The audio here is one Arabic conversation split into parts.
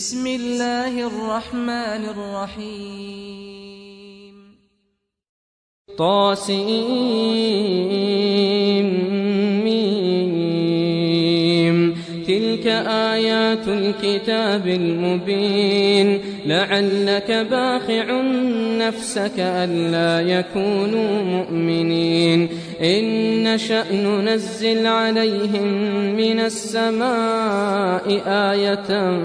بسم الله الرحمن الرحيم طاسيم تلك آيات الكتاب المبين لعلك باخع نفسك ألا يكونوا مؤمنين إن نشأ ننزل عليهم من السماء آية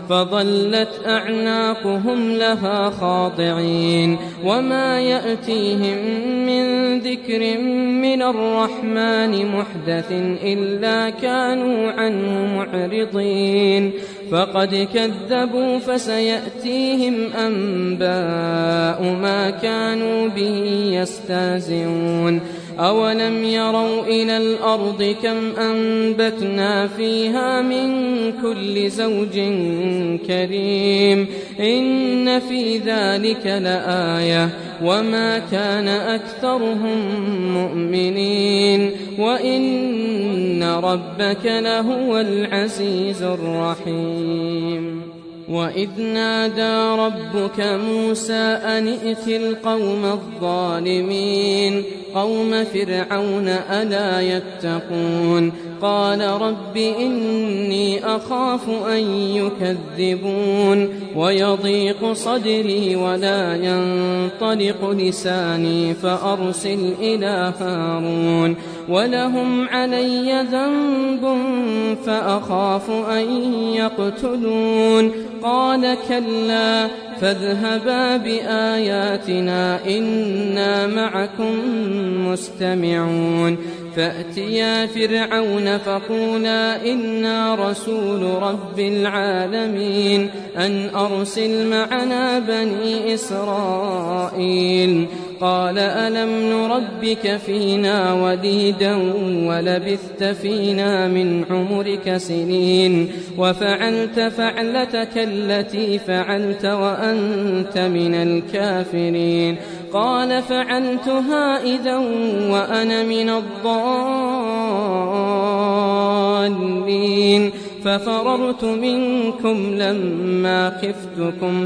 فظلت أعناقهم لها خاضعين وما يأتيهم من ذكر من الرحمن محدث إلا كانوا عنه معرضين فقد كذبوا فسيأتيهم أنباء ما كانوا به يستهزئون أولم يروا إلى الأرض كم أنبتنا فيها من كل زوج كريم إن في ذلك لآية وما كان أكثرهم مؤمنين وإن ربك لهو العزيز الرحيم وإذ نادى ربك موسى أن ائت القوم الظالمين قوم فرعون ألا يتقون قال رب إني أخاف أن يكذبون ويضيق صدري ولا ينطلق لساني فأرسل إلى هارون ولهم علي ذنب فأخاف أن يقتلون قال كلا فاذهبا بآياتنا إنا معكم مستمعون فأتيا فرعون فقولا إنا رسول رب العالمين أن أرسل معنا بني إسرائيل قال ألم نربك فينا وليدا ولبثت فينا من عمرك سنين وفعلت فعلتك التي فعلت وأنت من الكافرين قال فعلتها إذا وأنا من الضالين ففررت منكم لما خفتكم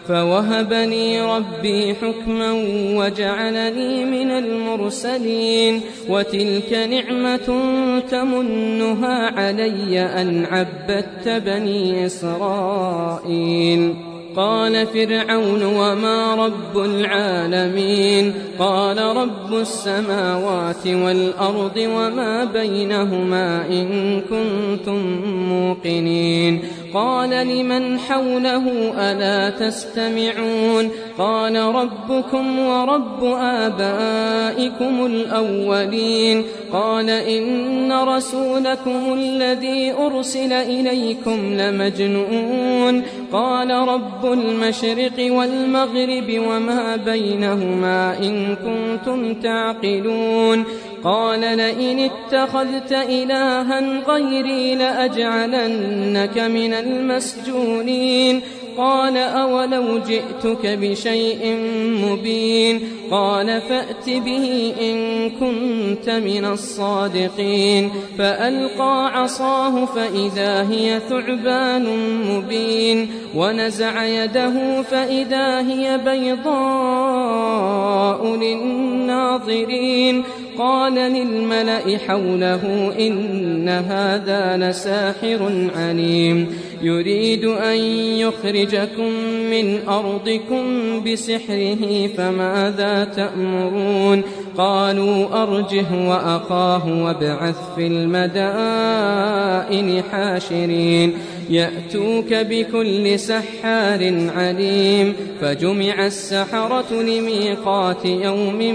فوهب لي ربي حكما وجعلني من المرسلين وتلك نعمة تمنها علي أن عبدت بني إسرائيل قال فرعون وما رب العالمين قال رب السماوات والأرض وما بينهما إن كنتم موقنين قال لمن حوله ألا تستمعون قال ربكم ورب آبائكم الأولين قال إن رسولكم الذي أرسل إليكم لمجنون قال رب المشرق والمغرب وما بينهما إن كنتم تعقلون قال لئن اتخذت إلها غيري لأجعلنك من المسجونين قال أولو جئتك بشيء مبين قال فأت به إن كنت من الصادقين فألقى عصاه فإذا هي ثعبان مبين ونزع يده فإذا هي بيضاء للناظرين قال للملأ حوله إن هذا لساحر عليم يريد أن يخرجكم من أرضكم بسحره فماذا تأمرون قالوا أرجه وأخاه وابعث في المدائن حاشرين يأتوك بكل سحار عليم فجمع السحرة لميقات يوم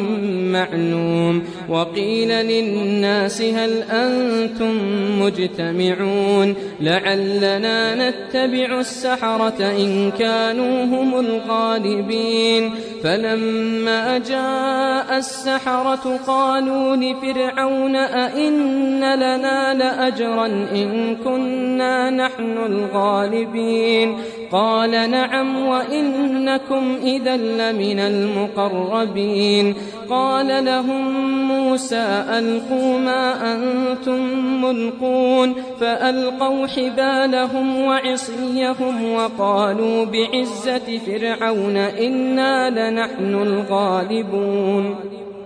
معلوم وقيل للناس هل أنتم مجتمعون لعلنا نتبع السحرة إن كانوا هم الغالبين فلما جاء السحرة قالوا لفرعون أئن لنا لأجرا إن كنا نحن الغالبين قال نعم وإنكم إذا لمن المقربين قال لهم موسى ألقوا ما أنتم ملقون فألقوا حبالهم وعصيهم وقالوا بعزة فرعون إنا لنحن الغالبون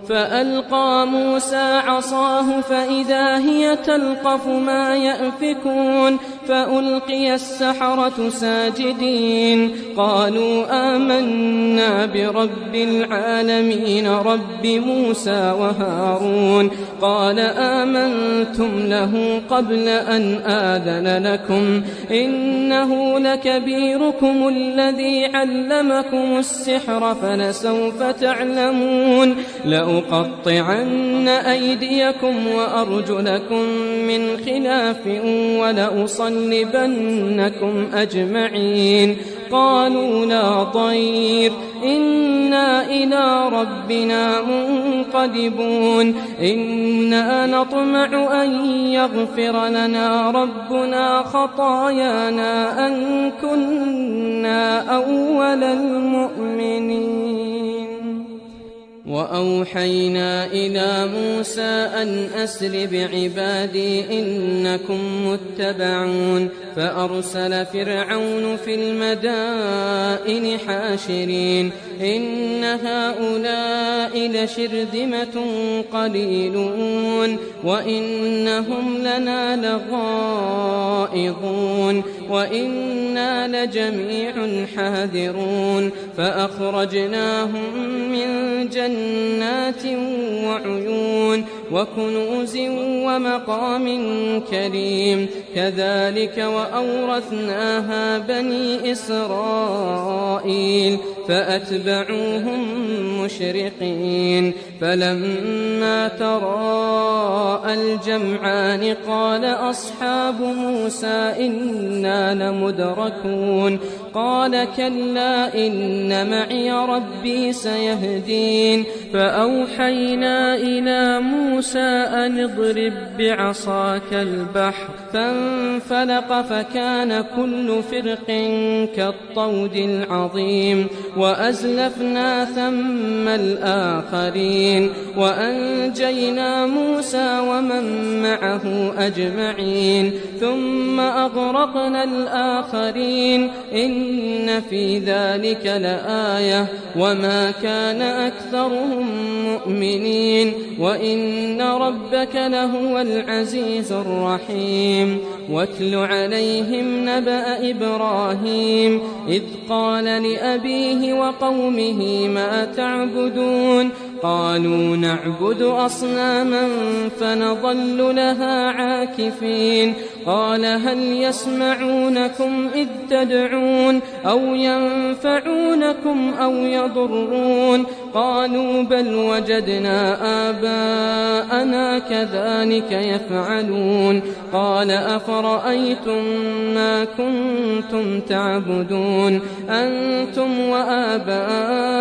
فألقى موسى عصاه فإذا هي تلقف ما يأفكون فألقي السحرة ساجدين قالوا آمنا برب العالمين رب موسى وهارون قال آمنتم له قبل أن آذن لكم إنه لكبيركم الذي علمكم السحر فلسوف تعلمون لأقطعن أيديكم وأرجلكم من خلاف ولأصلبنكم أجمعين قالوا لا ضير إنا إلى ربنا منقلبون إنا نطمع أن يغفر لنا ربنا خطايانا أن كنا أول المؤمنين وأوحينا إلى موسى أن أسر بعبادي إنكم متبعون فأرسل فرعون في المدائن حاشرين إن هؤلاء لشرذمة قليلون وإنهم لنا لغائظون وإنا لجميع حاذرون فأخرجناهم من جنات وعيون وكنوز ومقام كريم كذلك وأورثناها بني إسرائيل فأتبعوهم مشرقين فلما تراءى الجمعان قال أصحاب موسى إنا لمدركون قال كلا إن معي ربي سيهدين فأوحينا إلى موسى أن اضرب بعصاك البحر فانفلق فكان كل فرق كالطود العظيم وأزلفنا ثم الآخرين وأنجينا موسى ومن معه أجمعين ثم أغرقنا الآخرين إن في ذلك لآية وما كان أكثرهم مؤمنين وإن ربك لهو العزيز الرحيم واتل عليهم نبأ إبراهيم إذ قال لأبيه وقومه ما تعبدون قالوا نعبد أصناما فنظل لها عاكفين قال هل يسمعونكم إذ تدعون أو ينفعونكم أو يضرون قالوا بل وجدنا آباءنا كذلك يفعلون قال أفرأيتم ما كنتم تعبدون أنتم وآباؤكم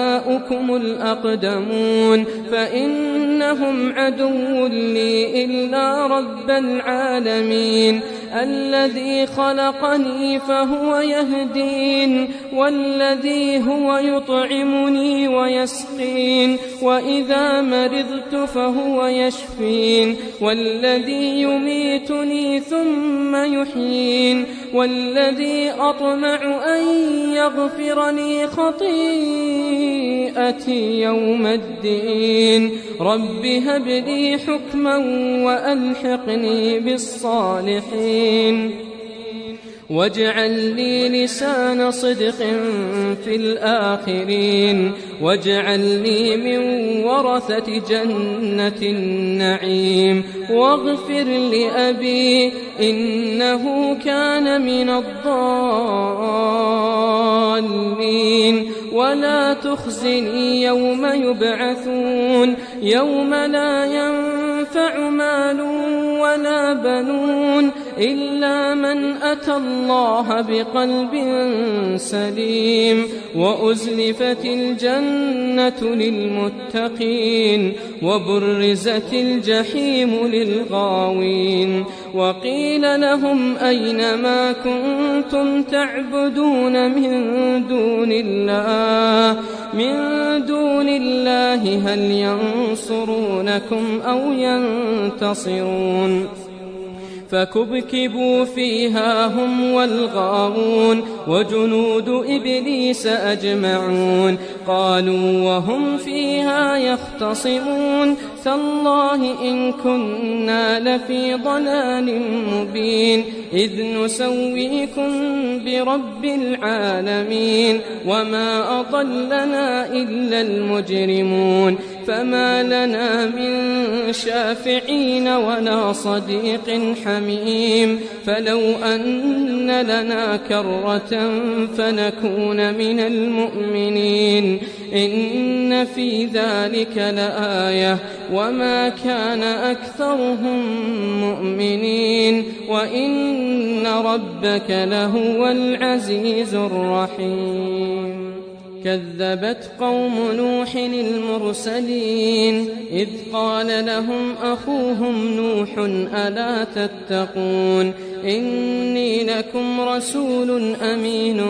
الأقدمون فإنهم عدو لي إلا رب العالمين الذي خلقني فهو يهدين والذي هو يطعمني ويسقين وإذا مرضت فهو يشفين والذي يميتني ثم يحيين والذي أطمع أن يغفر لي خطيئتي يوم الدين رب هب لي حكما وألحقني بالصالحين واجعل لي لسان صدق في الآخرين واجعلني من ورثة جنة النعيم واغفر لأبي إنه كان من الضالين ولا تخزني يوم يبعثون يوم لا ينفع مال ولا بنون إلا من أتى الله بقلب سليم وأزلفت الجنة للمتقين وبرزت الجحيم للغاوين وقيل لهم أين ما كنتم تعبدون من دون الله هل ينصرونكم أو ينتصرون فكبكبوا فيها هم والغاوون وجنود إبليس أجمعون قالوا وهم فيها يختصمون تالله إن كنا لفي ضلال مبين إذ نسويكم برب العالمين وما أضلنا إلا المجرمون فما لنا من شافعين ولا صديق حميم فلو أن لنا كرة فنكون من المؤمنين إن في ذلك لآية وما كان أكثرهم مؤمنين وإن ربك لهو العزيز الرحيم كذبت قوم نوح المرسلين إذ قال لهم أخوهم نوح ألا تتقون إني لكم رسول أمين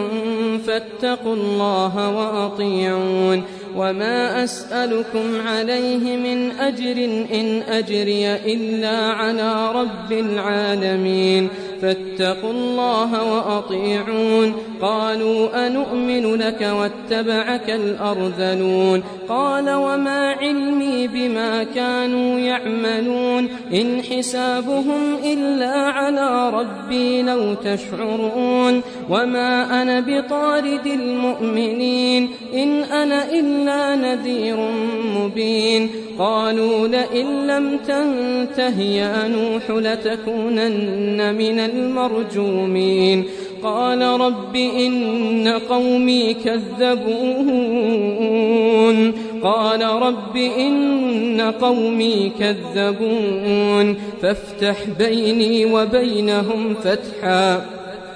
فاتقوا الله وأطيعون وما أسألكم عليه من أجر إن أجري إلا على رب العالمين فاتقوا الله وأطيعون قالوا أنؤمن لك واتبعك الأرذلون قال وما علمي بما كانوا يعملون إن حسابهم إلا على ربي لو تشعرون وما أنا بطارد المؤمنين إن أنا إلا نذير مبين قالوا لئن لم تنته يا نوح لتكونن من المرجومين قال رب إن قومي كذبون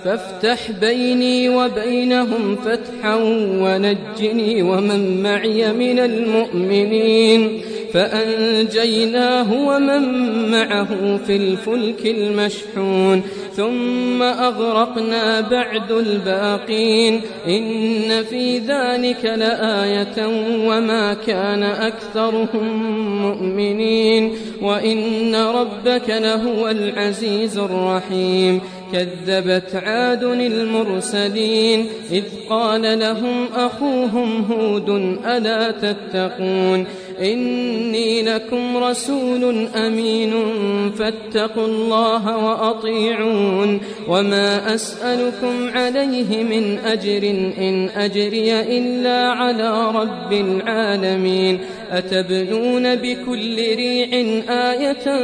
فافتح بيني وبينهم فتحا ونجني ومن معي من المؤمنين فأنجيناه ومن معه في الفلك المشحون ثم أغرقنا بعد الباقين إن في ذلك لآية وما كان أكثرهم مؤمنين وإن ربك لهو العزيز الرحيم كذبت عاد المرسلين إذ قال لهم أخوهم هود ألا تتقون إني لكم رسول أمين فاتقوا الله وأطيعون وما أسألكم عليه من أجر إن أجري إلا على رب العالمين أتبنون بكل ريع آية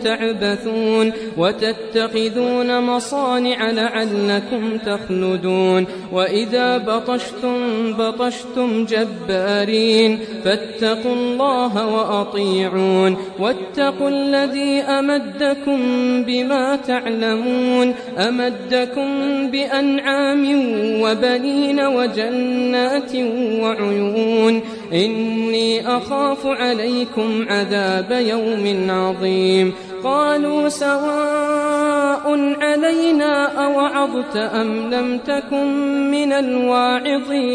تعبثون وتتخذون مصانع لعلكم تخلدون وإذا بطشتم جبارين فاتقوا الله وأطيعون واتقوا الذي أمدكم بما تعلمون أمدكم بأنعام وبنين وجنات وعيون إني أخاف عليكم عذاب يوم عظيم قالوا سواء علينا أوعظت أم لم تكن من الواعظين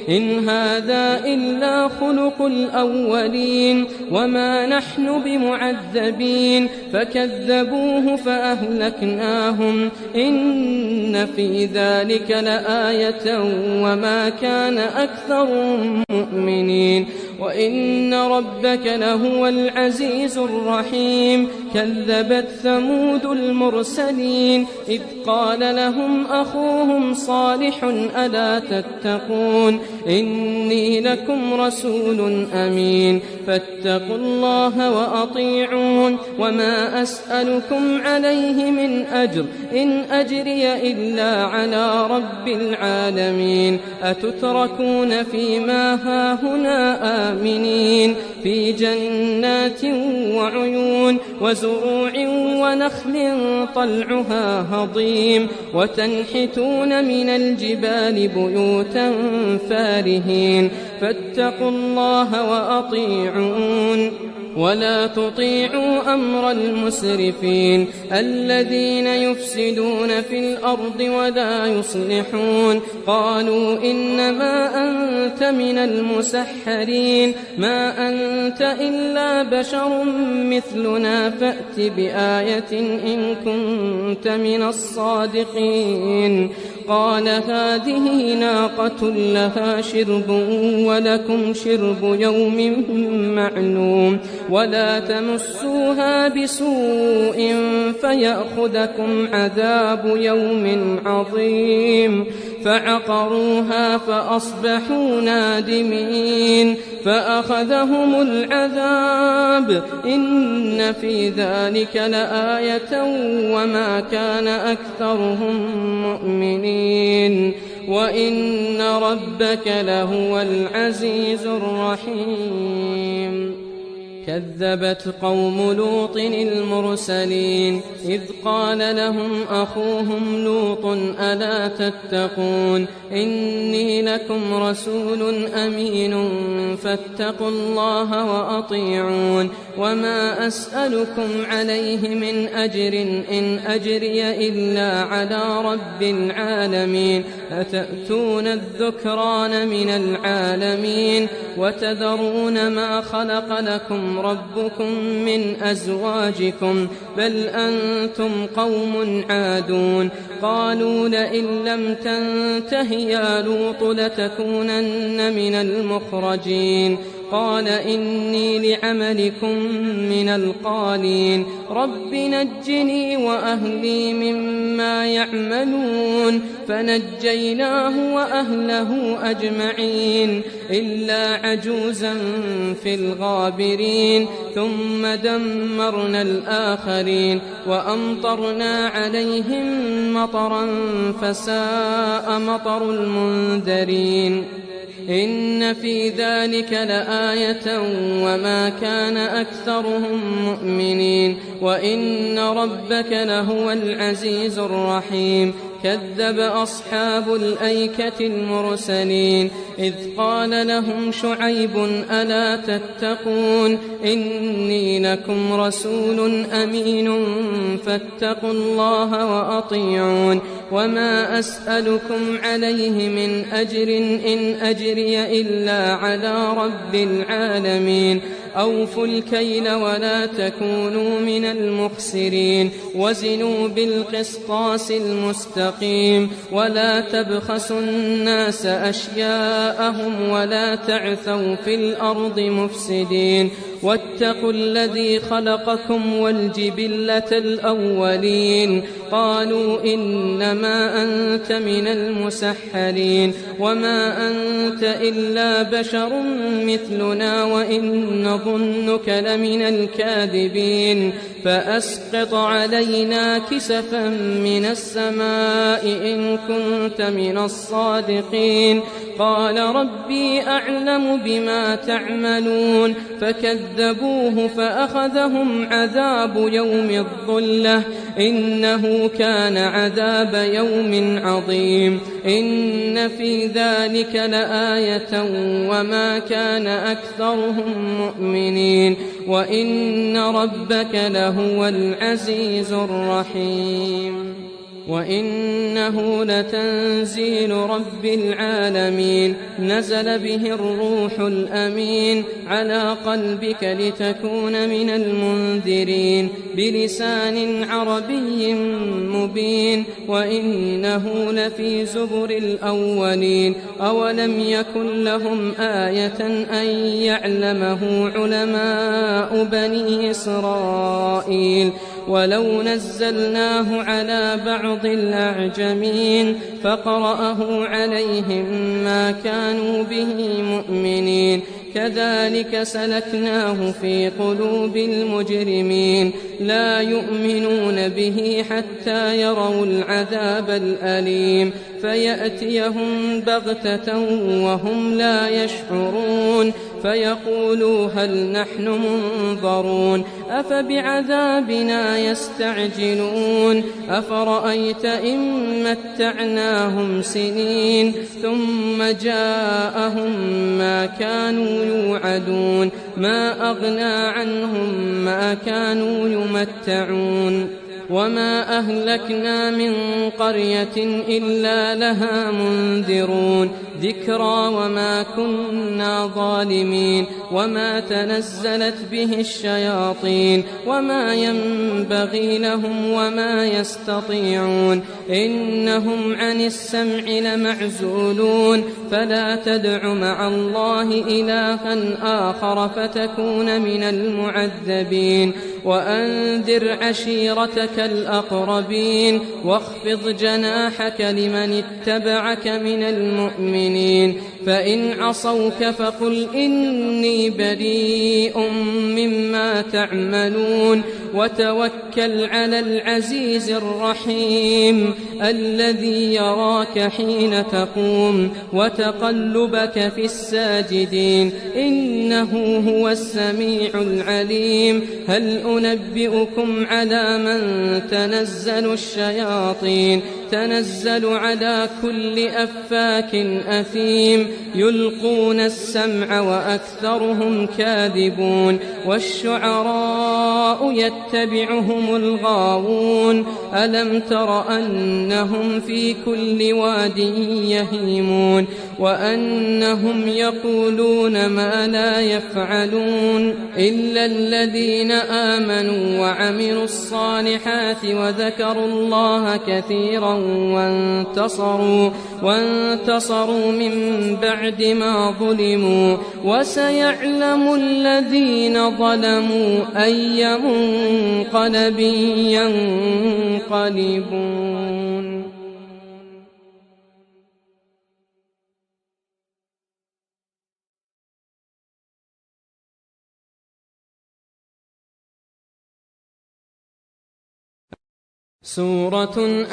إن هذا إلا خلق الأولين وما نحن بمعذبين فكذبوه فأهلكناهم إن في ذلك لآية وما كان أكثرهم مؤمنين وإن ربك لهو العزيز الرحيم كذبت ثمود المرسلين إذ قال لهم أخوهم صالح ألا تتقون إني لكم رسول أمين فاتقوا الله وأطيعون وما أسألكم عليه من أجر إن أجري إلا على رب العالمين أتتركون فيما هاهنا آمنين في جنات وعيون وزروع ونخل طلعها هضيم وتنحتون من الجبال بيوتا فارهين فاتقوا الله وأطيعون ولا تطيعوا أمر المسرفين الذين يفسدون في الأرض ولا يصلحون. قالوا إنما أنت من المسحرين ما أنت إلا بشر مثلنا فأت بآية إن كنت من الصادقين. قال هذه ناقة لها شرب ولكم شرب يوم معلوم ولا تمسوها بسوء فيأخذكم عذاب يوم عظيم. فعقروها فأصبحوا نادمين فأخذهم العذاب إن في ذلك لآية وما كان أكثرهم مؤمنين وإن ربك لهو العزيز الرحيم. كذبت قوم لوط المرسلين إذ قال لهم أخوهم لوط ألا تتقون إني لكم رسول أمين فاتقوا الله وأطيعون وما أسألكم عليه من أجر إن أجري إلا على رب العالمين. أتأتون الذكران من العالمين وتذرون ما خلق لكم ربكم من أزواجكم بل أنتم قوم عادون. قالوا لئن لم تنته يا لوط لتكونن من المخرجين. قال إني لعملكم من القالين رب نجني وأهلي مما يعملون. فنجيناه وأهله أجمعين إلا عجوزا في الغابرين ثم دمرنا الآخرين وأمطرنا عليهم مطرا فساء مطر المنذرين. إن في ذلك لآية وما كان أكثرهم مؤمنين وإن ربك لهو العزيز الرحيم. كذب أصحاب الأيكة المرسلين إذ قال لهم شعيب ألا تتقون إني لكم رسول أمين فاتقوا الله وأطيعون وما أسألكم عليه من أجر إن أجري إلا على رب العالمين. أوفوا الكيل ولا تكونوا من المخسرين وزنوا بالقسطاس المستقيم ولا تبخسوا الناس أشياءهم ولا تعثوا في الأرض مفسدين. واتقوا الذي خلقكم والجبلة الأولين. قالوا إنما أنت من المسحرين وما أنت إلا بشر مثلنا وإن نظنك لمن الكاذبين. فأسقط علينا كسفا من السماء إن كنت من الصادقين. قال ربي أعلم بما تعملون فكذبوه فأخذهم عذاب يوم الظلة إنه كان عذاب يوم عظيم. إن في ذلك لآية وما كان أكثرهم مؤمنين وإن ربك لهو العزيز الرحيم. وإنه لتنزيل رب العالمين نزل به الروح الأمين على قلبك لتكون من المنذرين بلسان عربي مبين وإنه لفي زبر الأولين. أولم يكن لهم آية أن يعلمه علماء بني إسرائيل ولو نزلناه على بعض الأعجمين فقرأه عليهم ما كانوا به مؤمنين. كذلك سلكناه في قلوب المجرمين لا يؤمنون به حتى يروا العذاب الأليم فيأتيهم بغتة وهم لا يشعرون فيقولوا هل نحن منظرون أفبعذابنا يستعجلون أفرأيت إن متعناهم سنين ثم جاءهم ما كانوا يوعدون ما أغنى عنهم ما كانوا يمتعون وما أهلكنا من قرية إلا لها منذرون ذكرى وما كنا ظالمين وما تنزلت به الشياطين وما ينبغي لهم وما يستطيعون إنهم عن السمع لمعزولون فلا تدع مع الله إلها آخر فتكون من المعذبين وأنذر عشيرتك الأقربين واخفض جناحك لمن اتبعك من المؤمنين فإن عصوك فقل إني بريء مما تعملون وتوكل على العزيز الرحيم الذي يراك حين تقوم وتقلبك في الساجدين إنه هو السميع العليم هل أنبئكم على من تنزل الشياطين تنزل على كل أفاك أثيم يلقون السمع وأكثرهم كاذبون والشعراء يتبعهم الغاوون ألم تر أنهم في كل واد يهيمون وأنهم يقولون ما لا يفعلون إلا الذين آمنوا وعملوا الصالحات وذكروا الله كثيرا وانتصروا من بعد ما ظلموا وسيعلم الذين ظلموا أي منقلب ينقلبون. سورة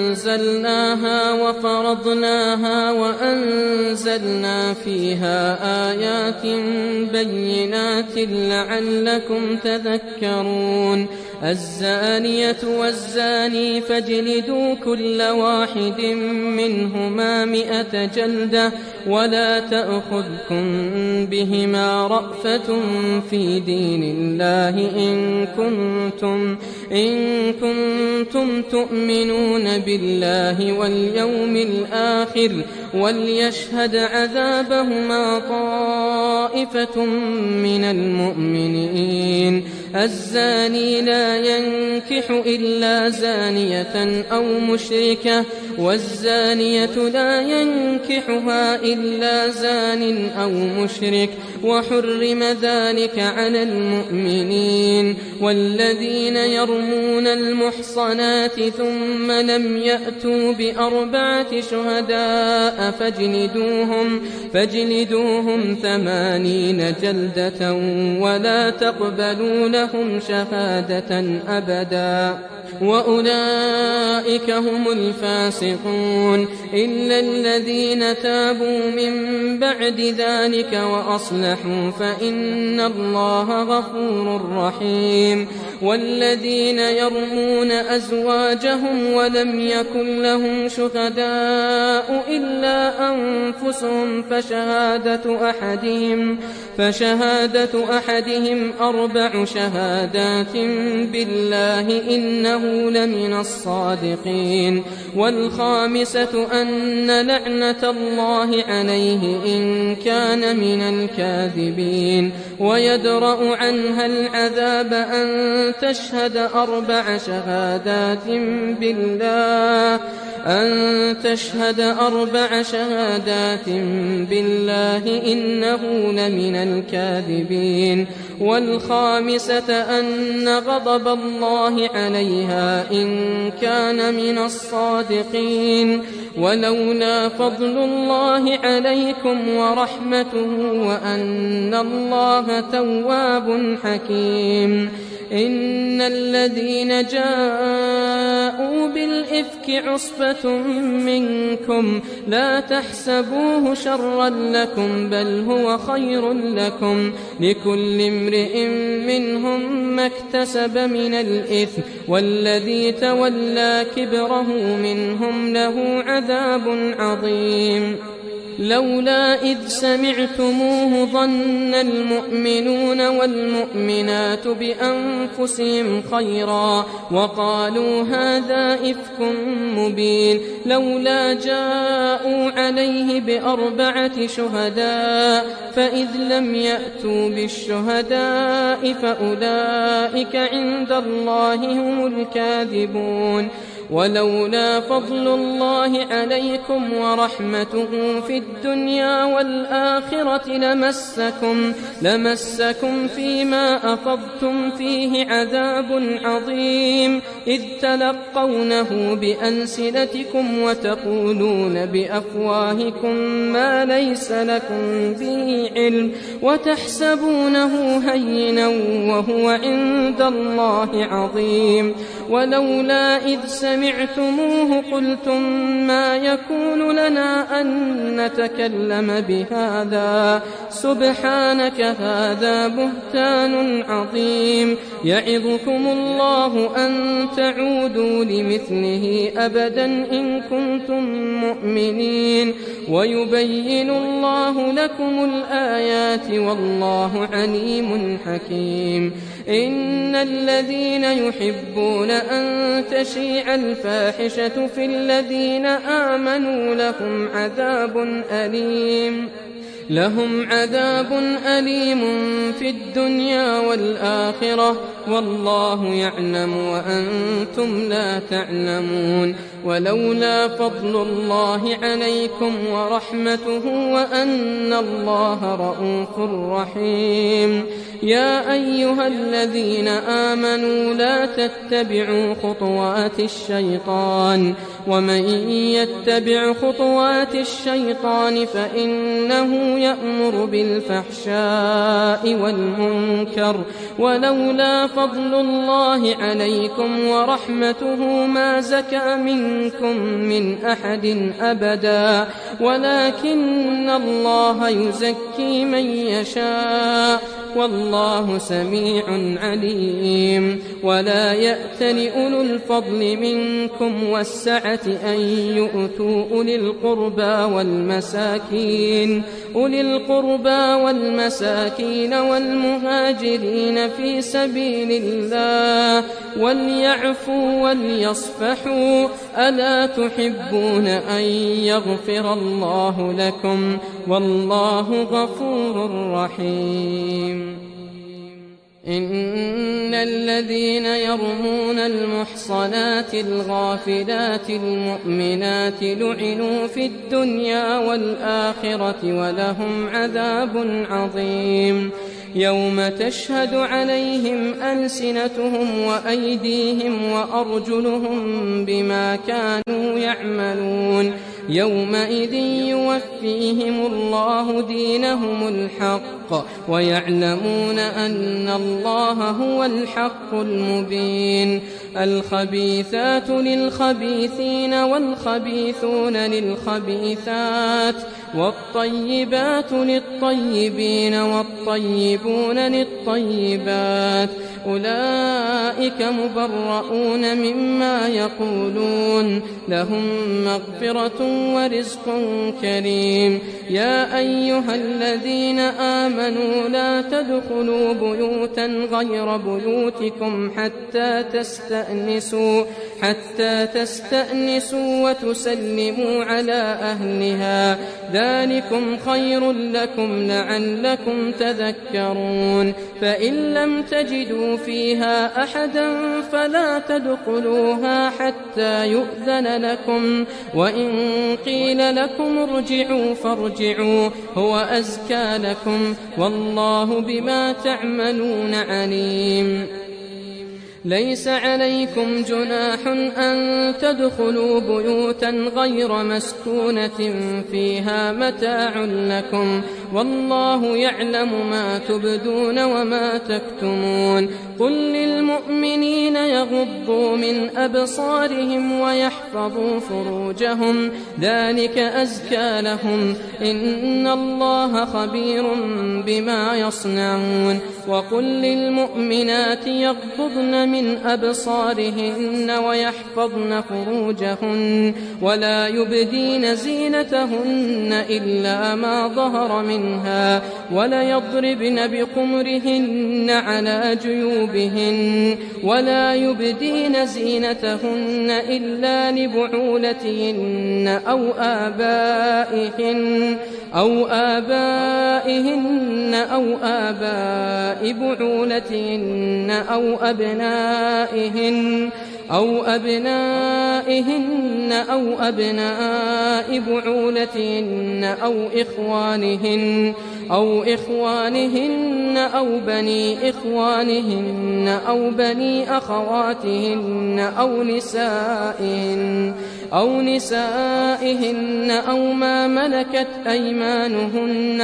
أنزلناها وفرضناها وأنزلنا فيها آيات بينات لعلكم تذكرون الزانية والزاني فاجلدوا كل واحد منهما 100 جلدة ولا تأخذكم بهما رأفة في دين الله إن كنتم تؤمنون بالله واليوم الآخر وليشهد عذابهما طائفة من المؤمنين الزاني لا ينكح إلا زانية أو مشركة والزانية لا ينكحها إلا زان أو مشرك وحرم ذلك على المؤمنين والذين يرمون المحصنات ثم لم يأتوا ب4 شهداء فاجلدوهم 80 جلدة ولا تقبلوا لهم شهادة أبدا وأولئك هم الفاسقون إلا الذين تابوا من بعد ذلك وأصلحوا فإن الله غفور رحيم والذين يرمون أزواجهم ولم يكن لهم شهداء إلا أنفسهم فشهادة أحدهم 4 شهادات بالله إنه لمن الصادقين والخامسة أن لعنة الله عليه إن كان من الكاذبين ويدرأ عنها العذاب أن تشهد 4 شهادات بالله إنه لمن الكاذبين والخامسة أن غضب الله عليها إن كان من الصادقين ولولا فضل الله عليكم ورحمته وأن الله تواب حكيم إن الذين جاءوا جاءوا بالإفك عصبة منكم لا تحسبوه شرا لكم بل هو خير لكم لكل امرئ منهم ما اكتسب من الإثم والذي تولى كبره منهم له عذاب عظيم لولا إذ سمعتموه ظن المؤمنون والمؤمنات بأنفسهم خيرا وقالوا هذا إفك مبين لولا جاءوا عليه ب4 شهداء فإذ لم يأتوا بالشهداء فأولئك عند الله هم الكاذبون ولولا فضل الله عليكم ورحمته في الدنيا والآخرة لمسكم فيما أفضتم فيه عذاب عظيم إذ تلقونه بألسنتكم وتقولون بأفواهكم ما ليس لكم به علم وتحسبونه هينا وهو عند الله عظيم ولولا إذ سمعتموه قلتم ما يكون لنا أن نتكلم بهذا سبحانك هذا بهتان عظيم يعظكم الله أن تعودوا لمثله أبدا إن كنتم مؤمنين ويبين الله لكم الآيات والله عليم حكيم إن الذين يحبون أن تشيع الفاحشة في الذين آمنوا لهم عذاب أليم في الدنيا والآخرة والله يعلم وأنتم لا تعلمون ولولا فضل الله عليكم ورحمته وأن الله رءوف رحيم يا أيها الذين آمنوا لا تتبعوا خطوات الشيطان ومن يتبع خطوات الشيطان فإنه يأمر بالفحشاء والمنكر ولولا فضل الله عليكم ورحمته ما زكى منكم من أحد أبدا ولكن الله يزكي من يشاء والله سميع عليم ولا يأتل أولو الفضل منكم والسعة أن يؤتوا أولي القربى والمساكين والمهاجرين في سبيل الله وليعفوا وليصفحوا ألا تحبون أن يغفر الله لكم والله غفور رحيم إن الذين يرمون المحصنات الغافلات المؤمنات لعنوا في الدنيا والآخرة ولهم عذاب عظيم يوم تشهد عليهم ألسنتهم وأيديهم وأرجلهم بما كانوا يعملون يومئذ يوفيهم الله دينهم الحق ويعلمون أن الله هو الحق المبين الخبيثات للخبيثين والخبيثون للخبيثات والطيبات للطيبين والطيبون للطيبات أولئك مبرؤون مما يقولون لهم مغفرة ورزق كريم يا أيها الذين آمنوا لا تدخلوا بيوتا غير بيوتكم حتى تستأنسوا وتسلموا على أهلها ذلكم خير لكم لعلكم تذكرون فإن لم تجدوا فيها أحدا فلا تدخلوها حتى يؤذن لكم وإن قيل لكم ارجعوا فارجعوا هو أزكى لكم والله بما تعملون عليم ليس عليكم جناح أن تدخلوا بيوتا غير مسكونة فيها متاع لكم والله يعلم ما تبدون وما تكتمون قل للمؤمنين يغضوا من أبصارهم ويحفظوا فروجهم ذلك أزكى لهم إن الله خبير بما يصنعون وقل للمؤمنات يغضضن من أبصارهن ويحفظن فروجهن ولا يبدين زينتهن إلا ما ظهر منها وليضربن بخمرهن على جيوبهن ولا يبدين زينتهن إلا لبعولتهن أو آبائهن أو آباء بعولتهن أو أبنائهن أو أبناء بعولتهن أو إخوانهن أو بني إخوانهن أو بني أخواتهن أو نسائهن أو ما ملكت أيمانهن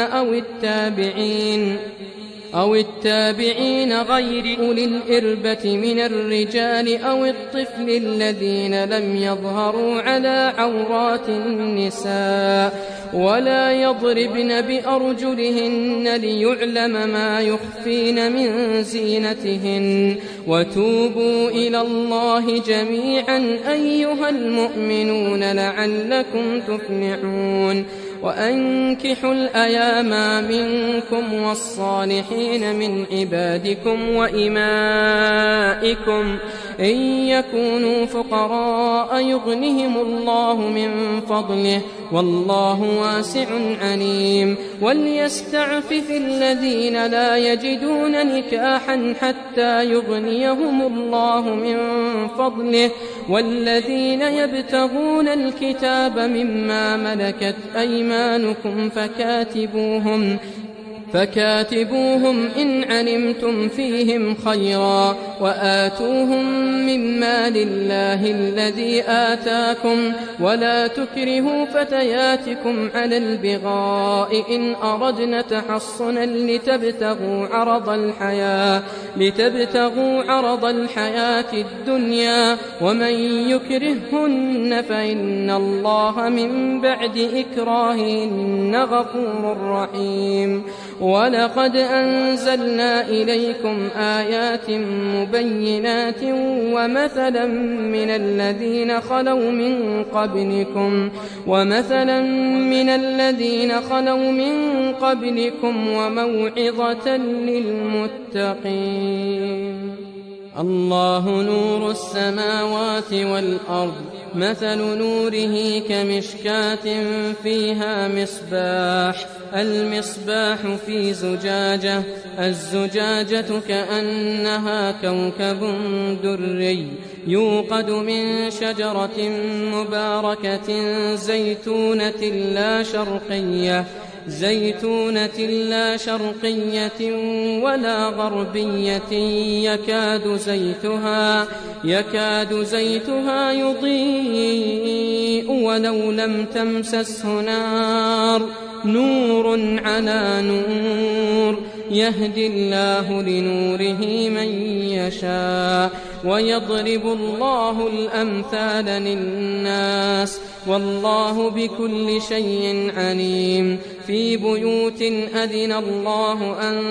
أو التابعين غير أولي الإربة من الرجال أو الطفل الذين لم يظهروا على عورات النساء ولا يضربن بأرجلهن ليعلم ما يخفين من زينتهن وتوبوا إلى الله جميعا أيها المؤمنون لعلكم تفلحون وأنكحوا الأيام منكم والصالحين من عبادكم وإمائكم إن يكونوا فقراء يغنهم الله من فضله والله واسع عليم وليستعفف الذين لا يجدون نكاحا حتى يغنيهم الله من فضله والذين يبتغون الكتاب مما ملكت أيمانكم فكاتبوهم إن علمتم فيهم خيرا وآتوهم من مال الله الذي آتاكم ولا تكرهوا فتياتكم على البغاء إن أردنا تحصنا لتبتغوا عرض الحياة الدنيا ومن يكرههن فإن الله من بعد إكراههن غفور رحيم ولقد أنزلنا إليكم آيات مبينات ومثلا من الذين خلوا من قبلكم وموعظة للمتقين الله نور السماوات والأرض مثل نوره كمشكاة فيها المصباح في زجاجة الزجاجة كأنها كوكب دري يوقد من شجرة مباركة زيتونة لا شرقية ولا غربية يكاد زيتها يضيء ولو لم تمسسه نور على نور يهدي الله لنوره من يشاء ويضرب الله الأمثال للناس والله بكل شيء عليم في بيوت أذن الله أن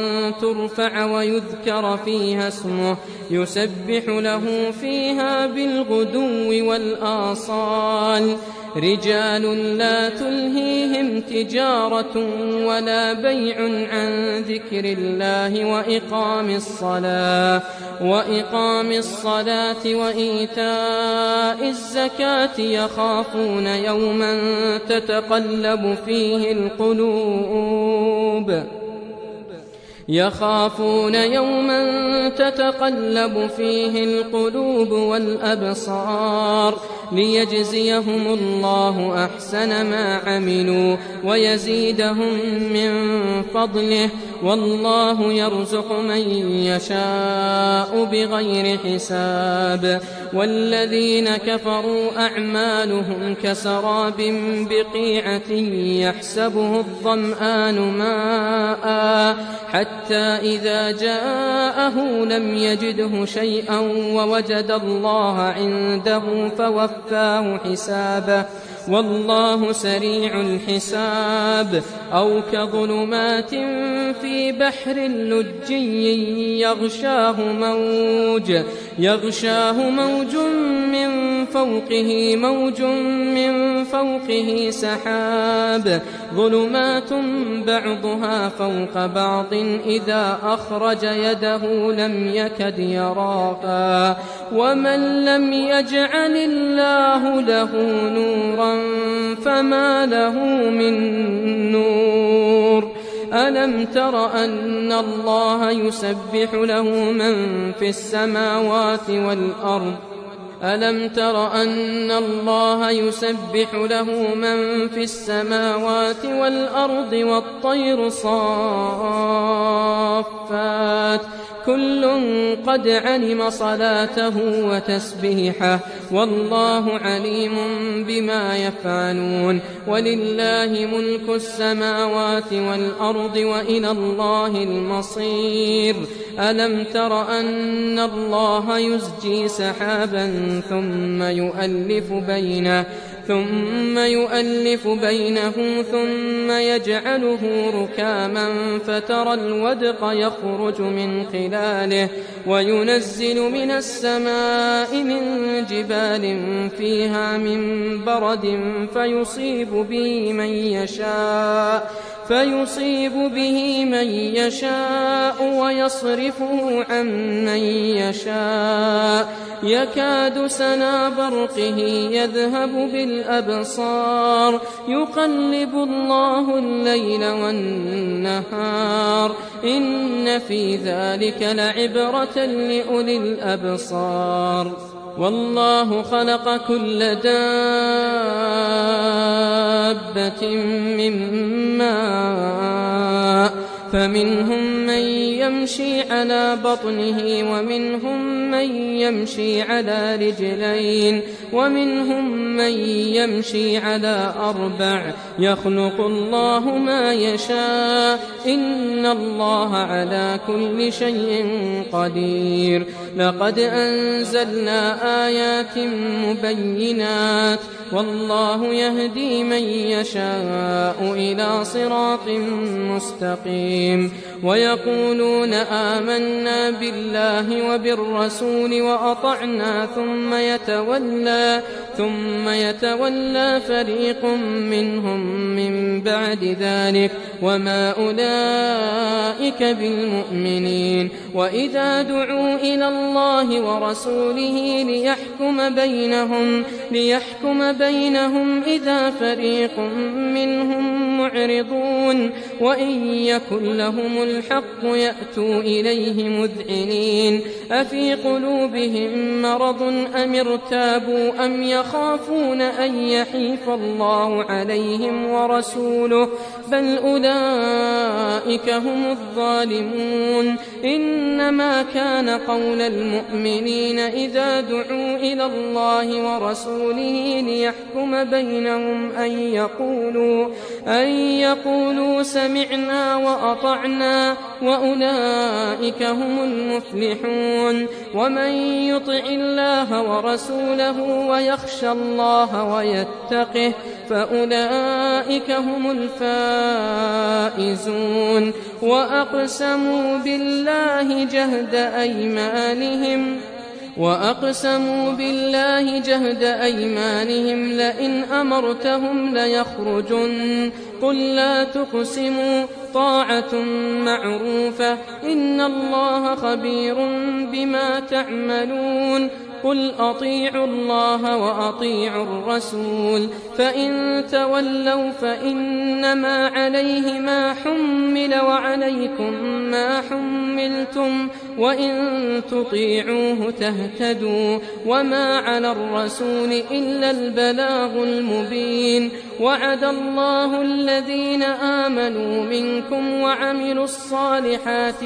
ترفع ويذكر فيها اسمه يسبح له فيها بالغدو والآصال رجال لا تلهيهم تجارة ولا بيع عن ذكر الله وإقام الصلاة وإيتاء الزكاة يخافون يوما تتقلب فيه القلوب والأبصار ليجزيهم الله أحسن ما عملوا ويزيدهم من فضله والله يرزق من يشاء بغير حساب والذين كفروا أعمالهم كسراب بقيعة يحسبه الظمآن ماء حتى حتى إذا جاءه لم يجده شيئا ووجد الله عنده فوفاه حسابه والله سريع الحساب. أو كظلمات في بحر لجي يغشاه موج من فوقه سحاب ظلمات بعضها فوق بعض إذا أخرج يده لم يكد يراها ومن لم يجعل الله له نورا فما له من نور. ألم تر أن الله يسبح له من في السماوات والأرض والطير صافات كل قد علم صلاته وتسبيحه والله عليم بما يفعلون. ولله ملك السماوات والأرض وإلى الله المصير. ألم تر أن الله يزجي سحابا ثم يؤلف بينه ثم يجعله ركاما فترى الودق يخرج من خلاله وينزل من السماء من جبال فيها من برد فيصيب به من يشاء ويصرفه عن من يشاء يكاد سنا برقه يذهب بالأبصار يقلب الله الليل والنهار إن في ذلك لعبرة لأولي الأبصار. والله خلق كل دابة من ماء فمنهم من يمشي على بطنه ومنهم من يمشي على رجلين ومنهم من يمشي على 4 يخلق الله ما يشاء إن الله على كل شيء قدير. لقد أنزلنا آيات مبينات والله يهدي من يشاء إلى صراط مستقيم. ويقولون آمنا بالله وبالرسول وأطعنا ثم يتولى فريق منهم من بعد ذلك وما أولئك بالمؤمنين. وإذا دعوا إلى الله ورسوله ليحكم بينهم إذا فريق منهم معرضون وإن يكن لهم الحق يأتوا إليه مذعنين. أفي قلوبهم مرض أم ارتابوا أم يخافون أن يحيف الله عليهم ورسوله بل أولئك هم الظالمون. إنما كان قول المؤمنين إذا دعوا إلى الله ورسوله ليحكم بينهم أن يقولوا سمعنا وأطعنا وأولئك هم المفلحون. ومن يطع الله ورسوله ويخشى الله ويتقه فأولئك هم الفائزون. وأقسموا بالله جهد أيمانهم لئن أمرتهم ليخرجن قل لا تقسموا طاعة معروفة إن الله خبير بما تعملون. قل أطيعوا الله وأطيعوا الرسول فإن تولوا فإنما عليه ما حمل وعليكم ما حملتم وإن تطيعوه تهتدوا وما على الرسول إلا البلاغ المبين وعد الله الذين آمنوا منكم وعملوا الصالحات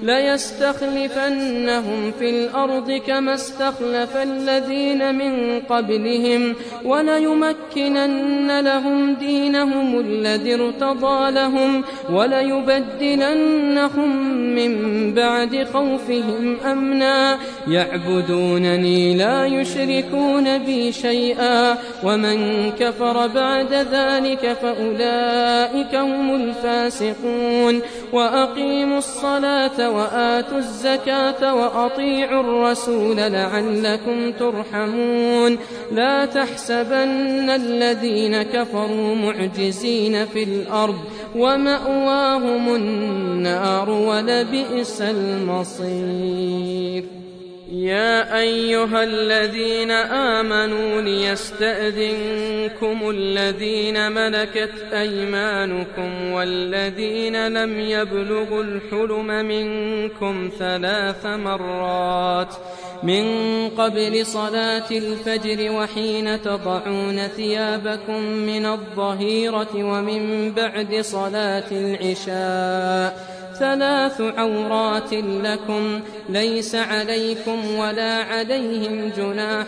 ليستخلفنهم في الأرض كما استخلف الذين من قبلهم وليمكنن لهم دينهم الذي ارتضى لهم وليبدلنهم من بعد خوفهم أمنا يعبدونني لا يشركون بي شيئا ومن كفر بعد ذلك فأولئك هم الفاسقون وأقيموا الصلاة وآتوا الزكاة وأطيعوا الرسول لعلكم ترحمون لا تحسبن الذين كفروا معجزين في الأرض ومأواهم النار ولبئس المصير يا أيها الذين آمنوا ليستأذنكم الذين ملكت أيمانكم والذين لم يبلغوا الحلم منكم 3 مرات من قبل صلاة الفجر وحين تضعون ثيابكم من الظهيرة ومن بعد صلاة العشاء 3 عورات لكم ليس عليكم ولا عليهم جناح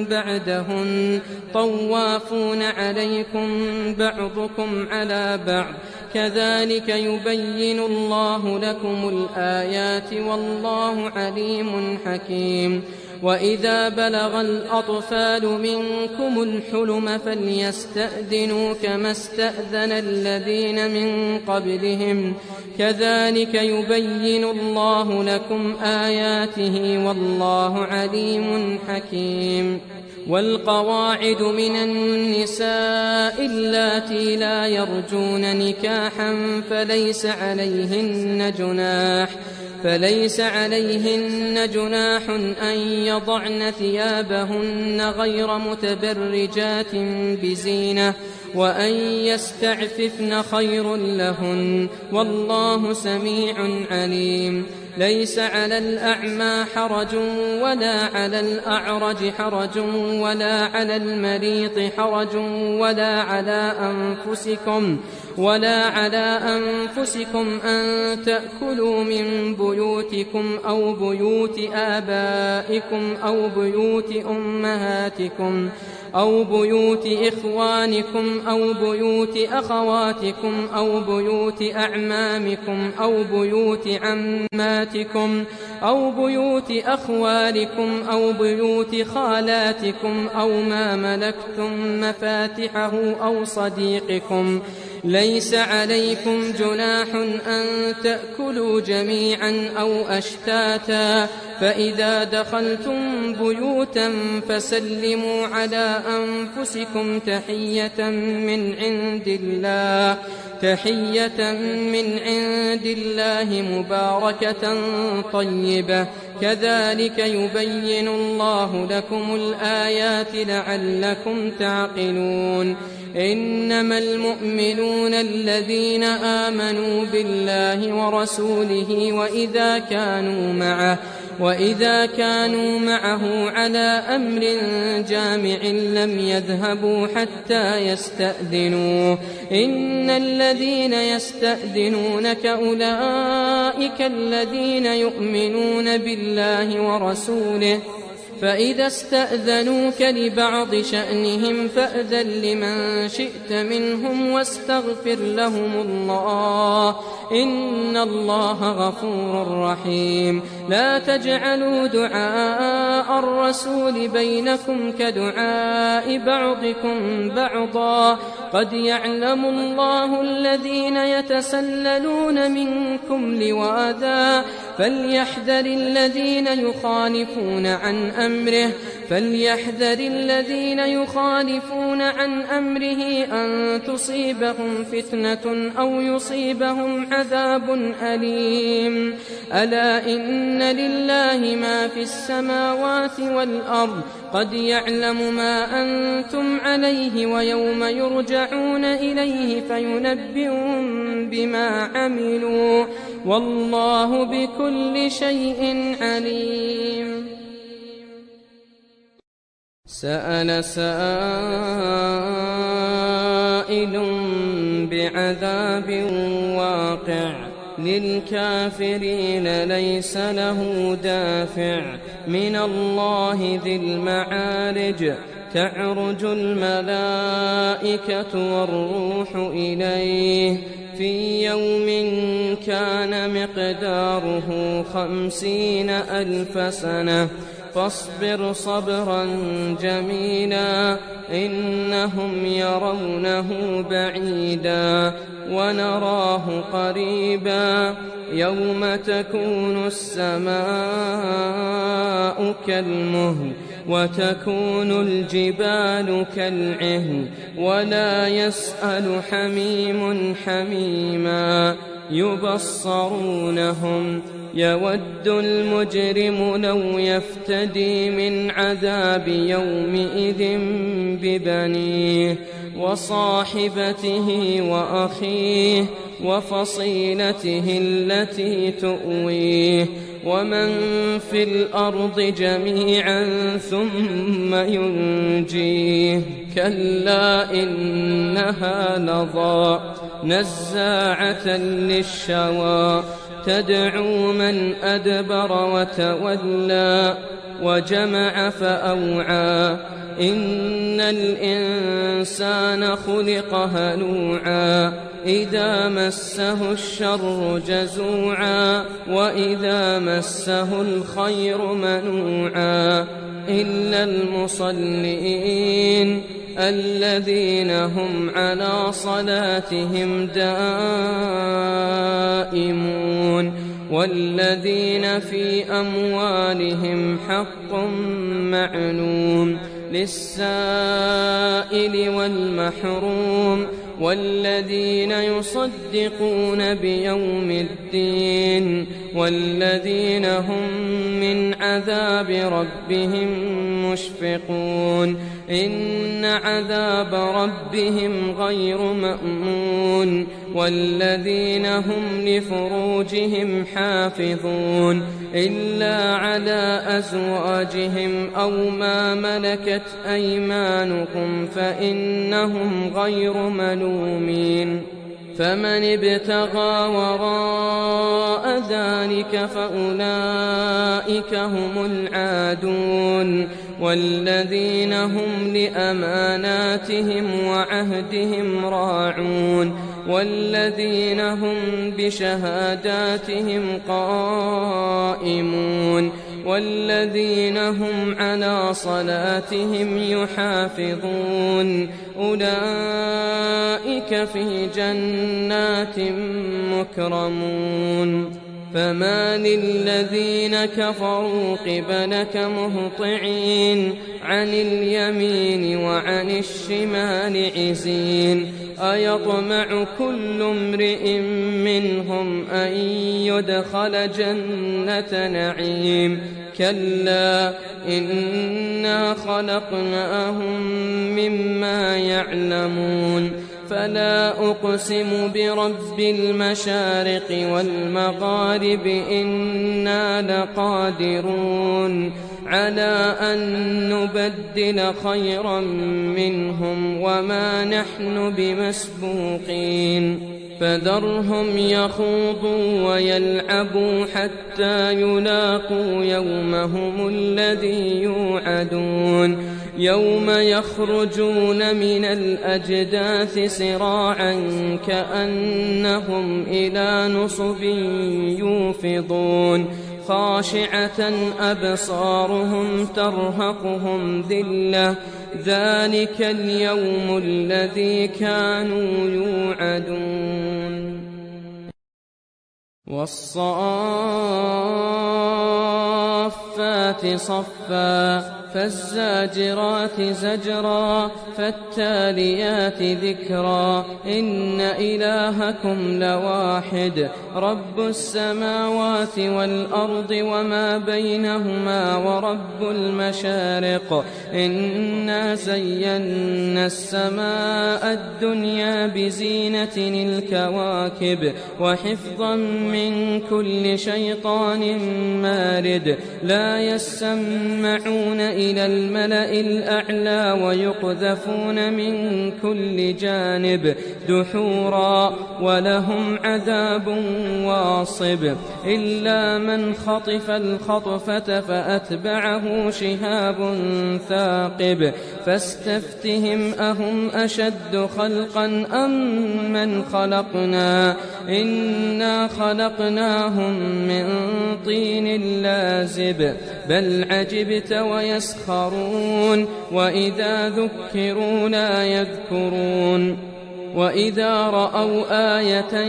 بعدهن طوافون عليكم بعضكم على بعض كذلك يبين الله لكم الآيات والله عليم حكيم وإذا بلغ الأطفال منكم الحلم فليستأذنوا كما استأذن الذين من قبلهم كذلك يبين الله لكم آياته والله عليم حكيم والقواعد من النساء اللاتي لا يرجون نكاحا فليس عليهن جناح أن يضعن ثيابهن غير متبرجات بزينة وأن يستعففن خير لهن والله سميع عليم ليس على الأعمى حرج ولا على الأعرج حرج ولا على المريض حرج ولا على أنفسكم أن تأكلوا من بيوتكم أو بيوت آبائكم أو بيوت أمهاتكم أو بيوت إخوانكم أو بيوت أخواتكم أو بيوت أعمامكم أو بيوت عماتكم أو بيوت أخوالكم أو بيوت خالاتكم أو ما ملكتم مفاتحه أو صديقكم ليس عليكم جناح أن تأكلوا جميعا أو أشتاتا فإذا دخلتم بيوتا فسلموا على أنفسكم تحية من عند الله مباركة طيبة كذلك يبين الله لكم الآيات لعلكم تعقلون إنما المؤمنون الذين آمنوا بالله ورسوله وإذا كانوا معه على أمر جامع لم يذهبوا حتى يستأذنوه إن الذين يستأذنونك أولئك الذين يؤمنون بالله ورسوله فإذا استأذنوك لبعض شأنهم فأذن لمن شئت منهم واستغفر لهم الله إن الله غفور رحيم لا تجعلوا دعاء الرسول بينكم كدعاء بعضكم بعضا قد يعلم الله الذين يتسللون منكم لواذا فليحذر الذين يخالفون عن أمره أن تصيبهم فتنة أو يصيبهم عذاب أليم ألا إن لله ما في السماوات والأرض قد يعلم ما أنتم عليه ويوم يرجعون إليه فينبئهم بما عملوا والله بكل شيء عليم. سأل سائل بعذاب واقع للكافرين ليس له دافع من الله ذي المعارج تعرج الملائكة والروح إليه في يوم كان مقداره 50,000 سنة فاصبر صبرا جميلا إنهم يرونه بعيدا ونراه قريبا يوم تكون السماء كالمهل وتكون الجبال كالعهن ولا يسأل حميم حميما يبصرونهم يود المجرم لو يفتدي من عذاب يومئذ ببنيه وصاحبته وأخيه وفصيلته التي تؤويه ومن في الأرض جميعا ثم ينجيه كلا إنها لظى نزاعة للشوى تدعو من أدبر وتولى وجمع فأوعى إن الإنسان خلق هلوعا إذا مسه الشر جزوعا وإذا مسه الخير منوعا إلا المصلين الذين هم على صلاتهم دائمون والذين في أموالهم حق معلوم للسائل والمحروم والذين يصدقون بيوم الدين والذين هم من عذاب ربهم مشفقون إن عذاب ربهم غير مأمون والذين هم لفروجهم حافظون إلا على أزواجهم أو ما ملكت أيمانكم فإنهم غير ملومين فمن ابتغى وراء ذلك فأولئك هم العادون والذين هم لأماناتهم وعهدهم راعون والذين هم بشهاداتهم قائمون والذين هم على صلاتهم يحافظون أولئك في جنات مكرمون فما للذين كفروا قبلك مهطعين عن اليمين وعن الشمال عزين أيطمع كل امرئ منهم أن يدخل جنة نعيم كلا إنا خلقناهم مما يعلمون فلا أقسم برب المشارق والمغارب إنا لقادرون على أن نبدل خيرا منهم وما نحن بمسبوقين فذرهم يخوضوا ويلعبوا حتى يلاقوا يومهم الذي يوعدون يوم يخرجون من الأجداث سراعا كأنهم إلى نصب يوفضون خاشعة أبصارهم ترهقهم ذلة ذلك اليوم الذي كانوا يوعدون والصافات الصفات صفا فالزاجرات زجرا فالتاليات ذكرا إن إلهكم لواحد رب السماوات والأرض وما بينهما ورب المشارق إنا زينا السماء الدنيا بزينة الكواكب وحفظا من كل شيطان مارد لا يسمعون إلى الملأ الأعلى ويقذفون من كل جانب دحورا ولهم عذاب واصب إلا من خطف الخطفة فأتبعه شهاب ثاقب فاستفتهم أهم أشد خلقا أم من خلقنا إنا خلقناهم من طين لازب بل عجبت ويسخرون وإذا ذكروا لا يذكرون وإذا رأوا آية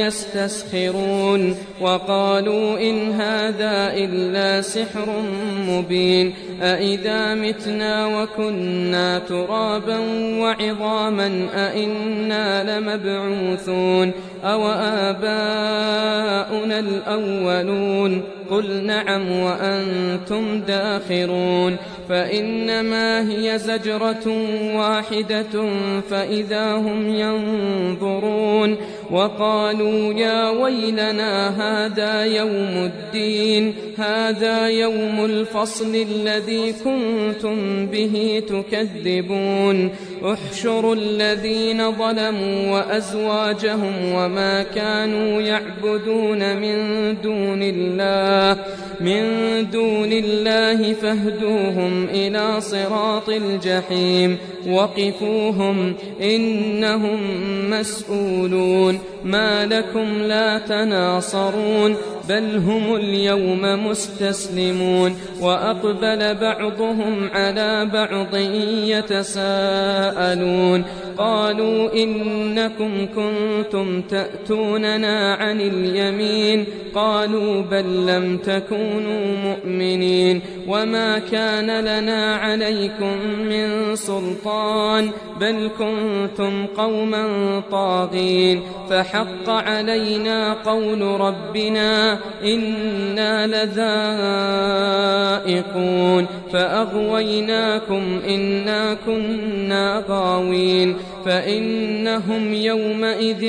يستسخرون وقالوا إن هذا إلا سحر مبين أإذا متنا وكنا ترابا وعظاما أإنا لمبعوثون أو آباؤنا الأولون قل نعم وأنتم داخرون فإنما هي زجرة واحدة فإذا هم ينظرون وقالوا يا ويلنا هذا يوم الدين هذا يوم الفصل الذي كنتم به تكذبون احشروا الذين ظلموا وأزواجهم وما كانوا يعبدون من دون الله فاهدوهم إلى صراط الجحيم وقفوهم إنهم مسؤولون ما لكم لا تناصرون بل هم اليوم مستسلمون وأقبل بعضهم على بعض يتساءلون قالوا إنكم كنتم تأتوننا عن اليمين قالوا بل لم تكونوا مؤمنين وما كان لنا عليكم من سلطان بل كنتم قوما طاغين فحق علينا قول ربنا إنا لذائقون فأغويناكم إنا كنا غاوين فإنهم يومئذ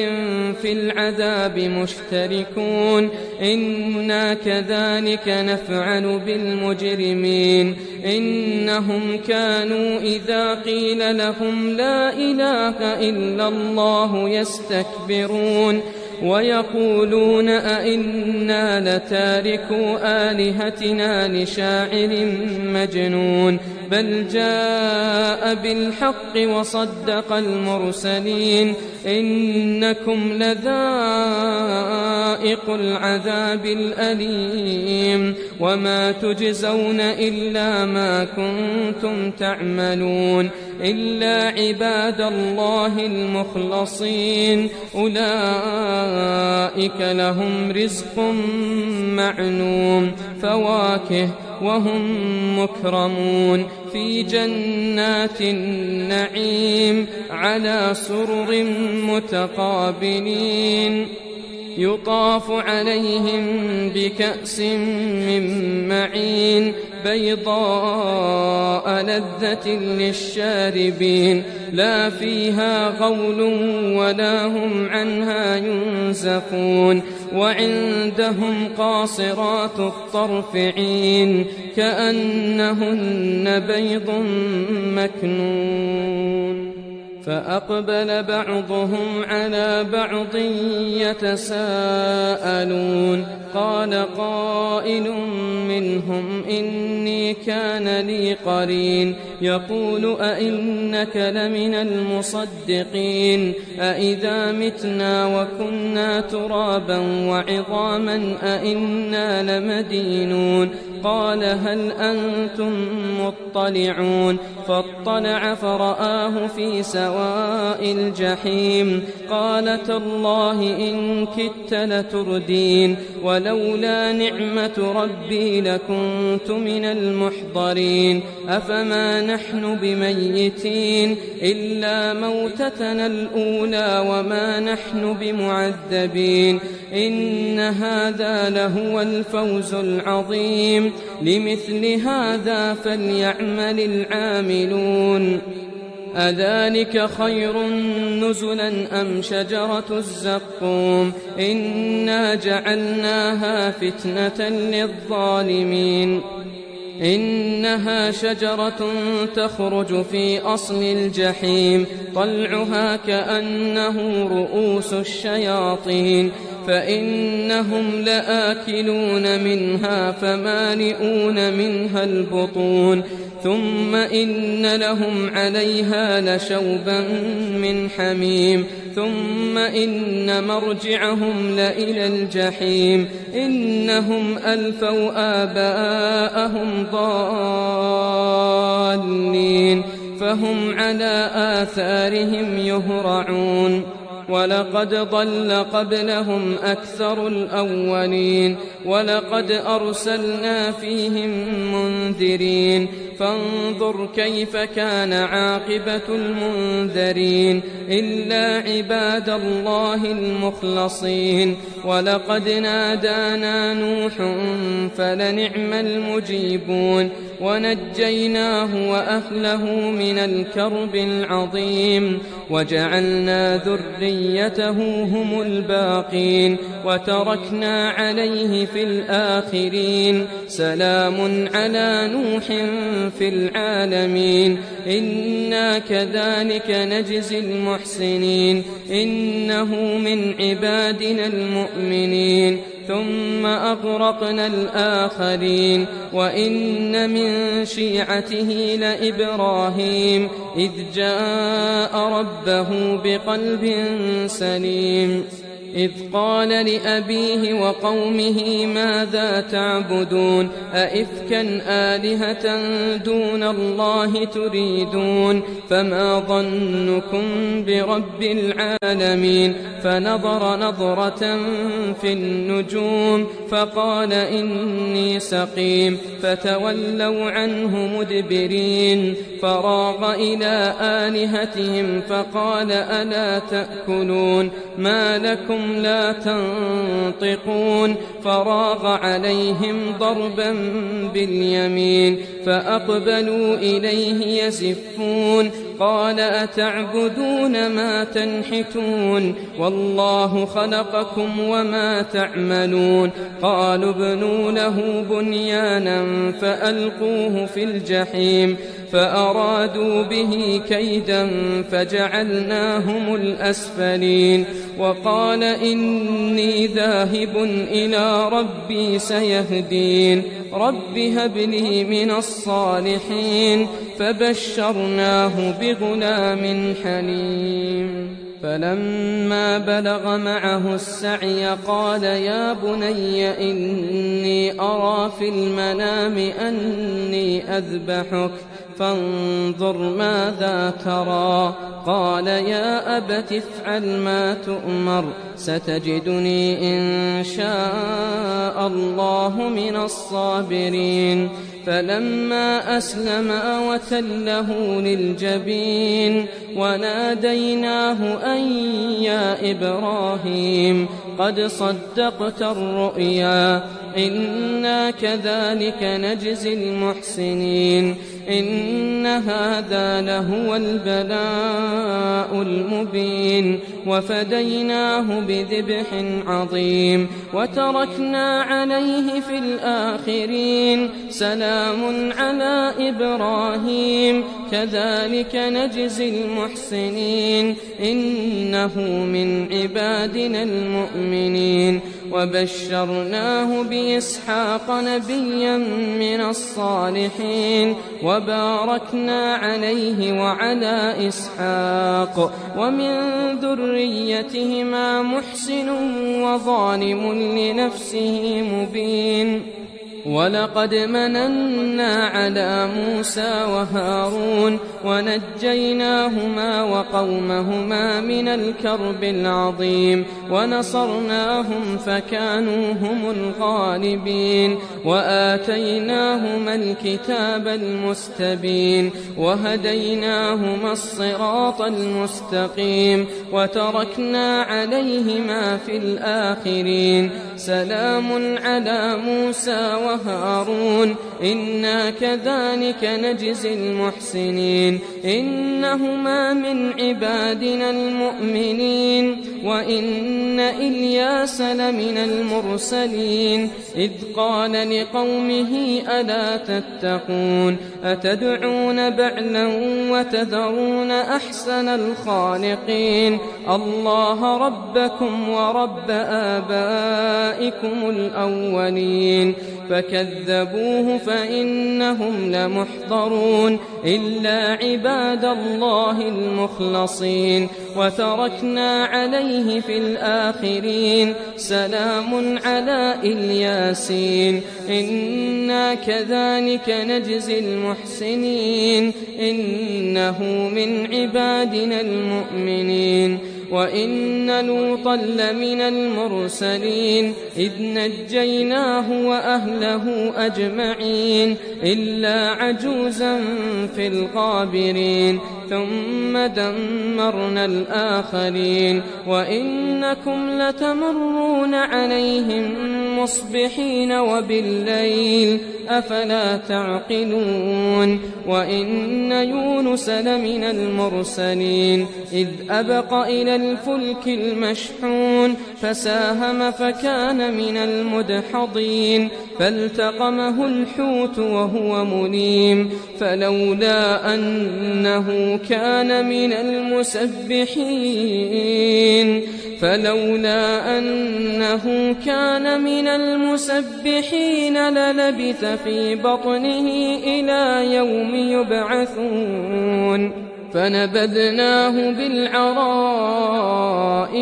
في العذاب مشتركون إنا كذلك نفعل بالمجرمين إنهم كانوا إذا قيل لهم لا إله إلا الله يستكبرون ويقولون أئنا لتاركو آلهتنا لشاعر مجنون بل جاء بالحق وصدق المرسلين إنكم لذائق العذاب الأليم وما تجزون إلا ما كنتم تعملون إلا عباد الله المخلصين أولئك لهم رزق معلوم فواكه وهم مكرمون في جنات النعيم على سرر متقابلين يطاف عليهم بكأس من معين بيضاء لذة للشاربين لا فيها غول ولا هم عنها ينزفون وعندهم قاصرات الطرف عين كأنهن بيض مكنون فأقبل بعضهم على بعض يتساءلون قال قائل منهم إني كان لي قرين يقول أئنك لمن المصدقين أئذا متنا وكنا ترابا وعظاما أئنا لمدينون قال هل أنتم مطلعون فاطلع فرآه في سواء الجحيم قال تالله إن كدت لتردين ولولا نعمة ربي لكنت من المحضرين أفما نحن بميتين إلا موتتنا الأولى وما نحن بمعذبين إن هذا لهو الفوز العظيم لمثل هذا فليعمل العاملون أذلك خير نزلا أم شجرة الزقوم إنا جعلناها فتنة للظالمين إنها شجرة تخرج في أصل الجحيم طلعها كأنه رؤوس الشياطين فإنهم لآكلون منها فمالئون منها البطون ثم إن لهم عليها لشوبا من حميم ثم إن مرجعهم لإلى الجحيم إنهم ألفوا آباءهم ضالين فهم على آثارهم يهرعون ولقد ضل قبلهم أكثر الأولين ولقد أرسلنا فيهم منذرين فانظر كيف كان عاقبة المنذرين إلا عباد الله المخلصين ولقد نادانا نوح فلنعم المجيبون ونجيناه وأهله من الكرب العظيم وجعلنا ذريته هم الباقين وتركنا عليه في الآخرين سلام على نوح في العالمين إنا كذلك نجزي المحسنين إنه من عبادنا المؤمنين ثم أغرقنا الآخرين وإن من شيعته لإبراهيم إذ جاء ربه بقلب سليم إذ قال لأبيه وقومه ماذا تعبدون أئفكا آلهة دون الله تريدون فما ظنكم برب العالمين فنظر نظرة في النجوم فقال إني سقيم فتولوا عنه مدبرين فراغ إلى آلهتهم فقال ألا تأكلون ما لكم لا تنطقون فراغ عليهم ضربا باليمين فأقبلوا إليه يزفون قال أتعبدون ما تنحتون والله خلقكم وما تعملون قالوا ابنوا له بنيانا فألقوه في الجحيم فأرادوا به كيدا فجعلناهم الأسفلين وقال إني ذاهب إلى ربي سيهدين رب هب لي من الصالحين فبشرناه بغلام حليم فلما بلغ معه السعي قال يا بني إني أرى في المنام أني أذبحك فانظر ماذا ترى قال يا أبت افعل ما تؤمر ستجدني إن شاء الله من الصابرين فلما أسلما وتله للجبين وناديناه أن يا إبراهيم قد صدقت الرؤيا إنا كذلك نجزي المحسنين إن هذا لهو البلاء المبين وفديناه بذبح عظيم وتركنا عليه في الآخرين سلام على إبراهيم كذلك نجزي المحسنين إنه من عبادنا المؤمنين وبشرناه بإسحاق نبيا من الصالحين وباركنا عليه وعلى إسحاق ومن ذريتهما محسن وظالم لنفسه مبين ولقد مننا على موسى وهارون ونجيناهما وقومهما من الكرب العظيم ونصرناهم فكانوا هم الغالبين وآتيناهما الكتاب المستبين وهديناهما الصراط المستقيم وتركنا عليهما في الآخرين سلام على موسى وهارون إنا كذلك نجزي المحسنين إنهما من عبادنا المؤمنين وإن إلياس لمن المرسلين إذ قال لقومه ألا تتقون أتدعون بعلا وتذرون أحسن الخالقين الله ربكم ورب آبائكم الأولين فكذبوه فإنهم لمحضرون إلا عباد الله المخلصين وتركنا عليه في الآخرين سلام على الياسين إنا كذلك نجزي المحسنين إنه من عبادنا المؤمنين وإن لوطا لمن المرسلين إذ نجيناه وأهله أجمعين إلا عجوزا في الغابرين ثم دمرنا الآخرين وإنكم لتمرون عليهم مصبحين وبالليل أفلا تعقلون وإن يونس لمن المرسلين إذ أبق إلى الفلك المشحون فساهم فكان من المدحضين فالتقمه الحوت وهو مليم فلولا أنه كان من المسبحين للبث في بطنه إلى يوم يبعثون فنبذناه بالعراء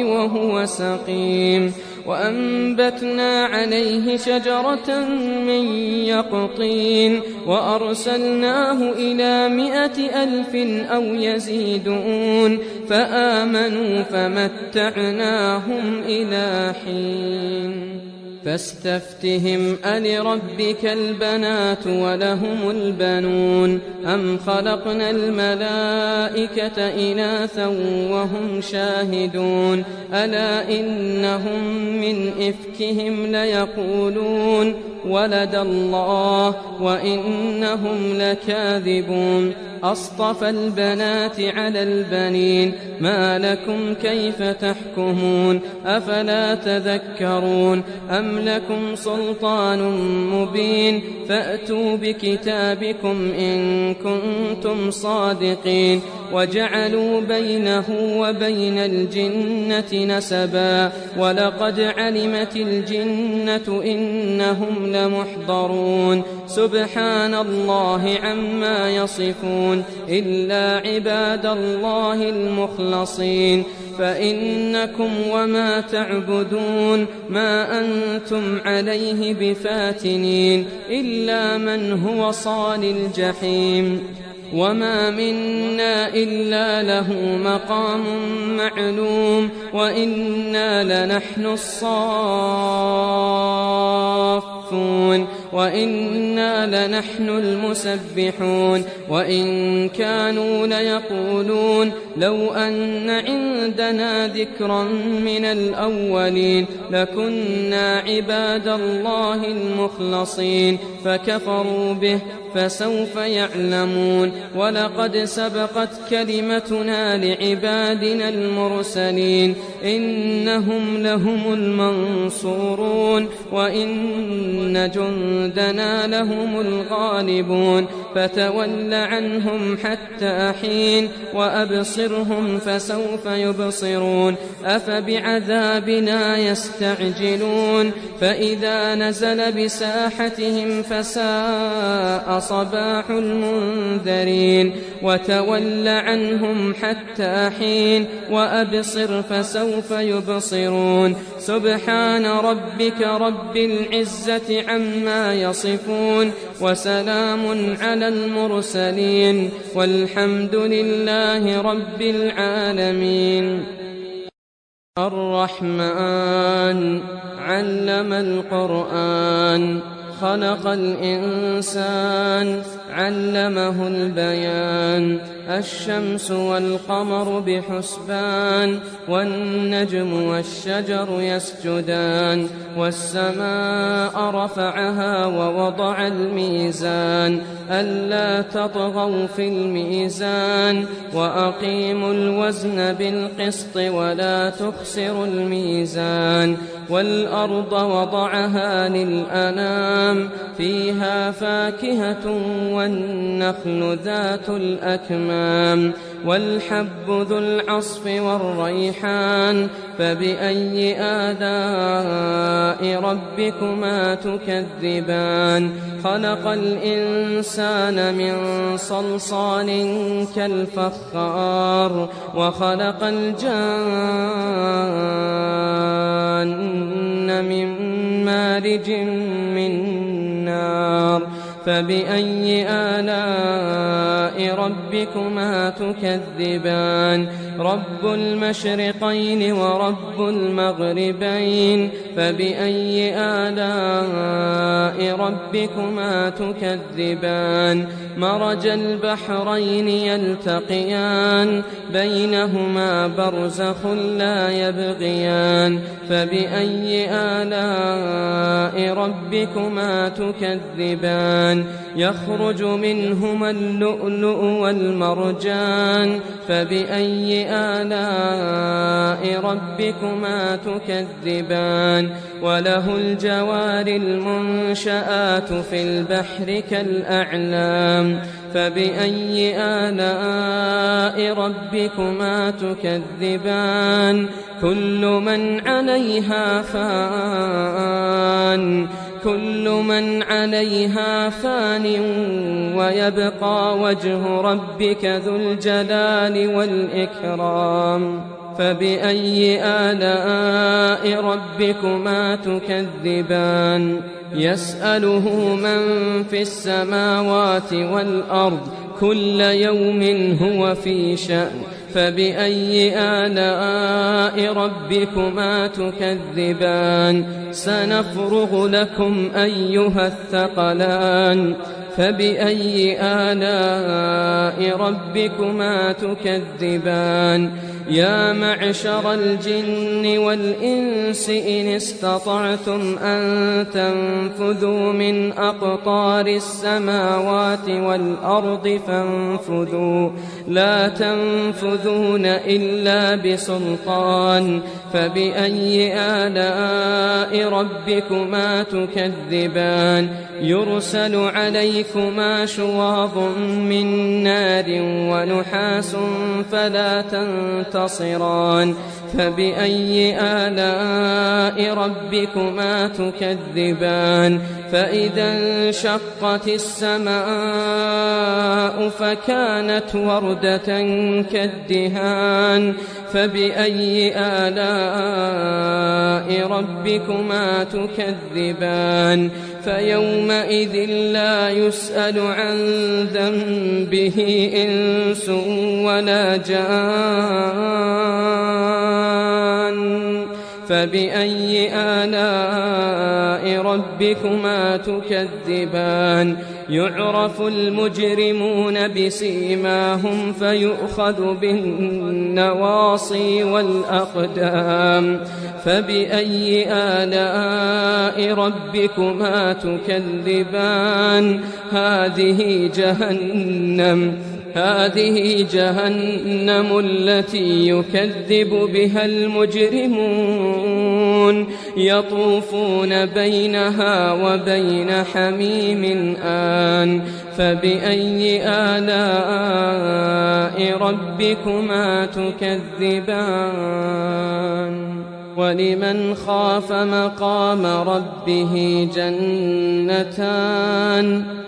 وهو سقيم وأنبتنا عليه شجرة من يقطين وأرسلناه إلى 100,000 أو يزيدون فآمنوا فمتعناهم إلى حين فاستفتهم ألربك البنات ولهم البنون أم خلقنا الملائكة إناثا وهم شاهدون ألا إنهم من إفكهم ليقولون ولد الله وإنهم لكاذبون أصطفى البنات على البنين ما لكم كيف تحكمون أفلا تذكرون أم لكم سلطان مبين فأتوا بكتابكم إن كنتم صادقين وجعلوا بينه وبين الجنة نسبا ولقد علمت الجنة إنهم لمحضرون سبحان الله عما يصفون إلا عباد الله المخلصين فإنكم وما تعبدون ما أنتم عليه بفاتنين إلا من هو صال الجحيم وما منا إلا له مقام معلوم وإنا لنحن الصافون وإنا لنحن المسبحون وإن كانوا ليقولون لو أن عندنا ذكرا من الأولين لكنا عباد الله المخلصين فكفروا به فسوف يعلمون ولقد سبقت كلمتنا لعبادنا المرسلين إنهم لهم المنصورون وإن جندنا لهم الغالبون فتول عنهم حتى حين وأبصرهم فسوف يبصرون أفبعذابنا يستعجلون فإذا نزل بساحتهم فساء صباح المنذرين وتول عنهم حتى حين وأبصر فسوف يبصرون سبحان ربك رب العزة عما عما يصفون وسلام على المرسلين والحمد لله رب العالمين. الرحمن علم القرآن خلق الإنسان علمه البيان الشمس والقمر بحسبان والنجم والشجر يسجدان والسماء رفعها ووضع الميزان ألا تطغوا في الميزان وأقيموا الوزن بالقسط ولا تخسروا الميزان والأرض وضعها للأنام فيها فاكهة والنخل ذات الأكمام والحب ذو العصف والريحان فبأي آلاء ربكما تكذبان خلق الإنسان من صلصال كالفخار وخلق الجان من مارج من نار فبأي آلاء ربكما تكذبان رب المشرقين ورب المغربين فبأي آلاء ربكما تكذبان مرج البحرين يلتقيان بينهما برزخ لا يبغيان فبأي آلاء ربكما تكذبان يخرج منهما اللؤلؤ والمرجان فبأي آلاء ربكما تكذبان وله الجوار المنشآت في البحر كالأعلام فبأي آلاء ربكما تكذبان كل من عليها فان ويبقى وجه ربك ذو الجلال والإكرام فبأي آلاء ربكما تكذبان يسأله من في السماوات والأرض كل يوم هو في شأن فبأي آلاء ربكما تكذبان سنفرغ لكم أيها الثقلان فبأي آلاء ربكما تكذبان يا معشر الجن والإنس إن استطعتم أن تنفذوا من أقطار السماوات والأرض فانفذوا لا تنفذون إلا بسلطان فبأي آلاء ربكما تكذبان يرسل عليكما شواظ من نار ونحاس فلا تنتصران فبأي آلاء ربكما تكذبان فإذا انشقت السماء فكانت وردة كالدهان فبأي آلاء ربكما تكذبان فيومئذ لا يسأل عن ذنبه إنس ولا جان فبأي آلاء ربكما تكذبان يعرف المجرمون بسيماهم فيؤخذ بالنواصي والأقدام فبأي آلاء ربكما تكذبان هذه جهنم التي يكذب بها المجرمون يطوفون بينها وبين حميم آن فبأي آلاء ربكما تكذبان ولمن خاف مقام ربه جنتان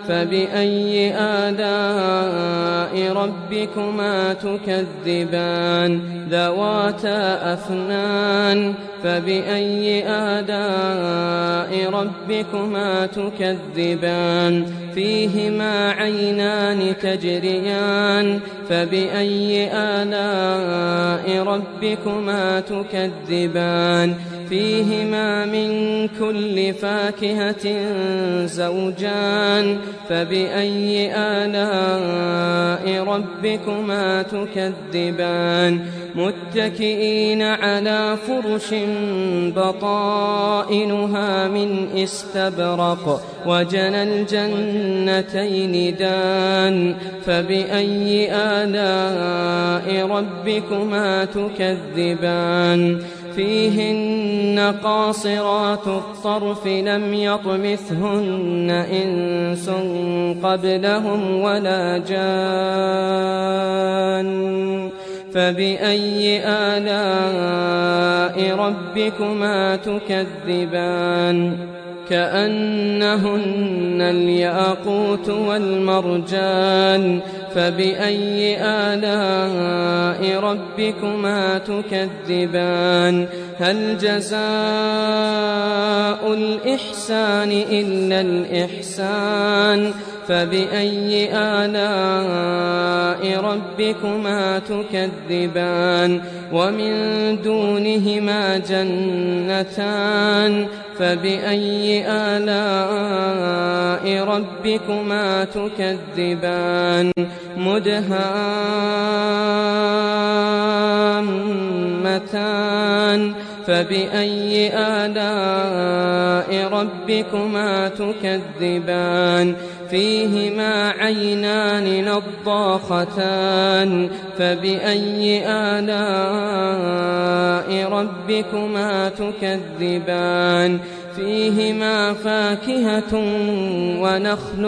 فبأي آلاء ربكما تكذبان ذواتا أفنان فبأي آلاء ربكما تكذبان فيهما عينان تجريان فبأي آلاء ربكما تكذبان فيهما من كل فاكهة زوجان فبأي آلاء ربكما تكذبان متكئين على فرش بطائنها من استبرق وجنى الجنتين دان فبأي آلاء ربكما تكذبان فيهن قاصرات الطرف لم يطمثهن إنس قبلهم ولا جان فبأي آلاء ربكما تكذبان كأنهن الياقوت والمرجان فبأي آلاء ربكما تكذبان هل جزاء الإحسان إلا الإحسان فبأي آلاء ربكما تكذبان ومن دونهما جنتان فبأي آلاء ربكما تكذبان مدهامتان فبأي آلاء ربكما تكذبان فيهما عينان نضاختان فبأي آلاء ربكما تكذبان فيهما فاكهة ونخل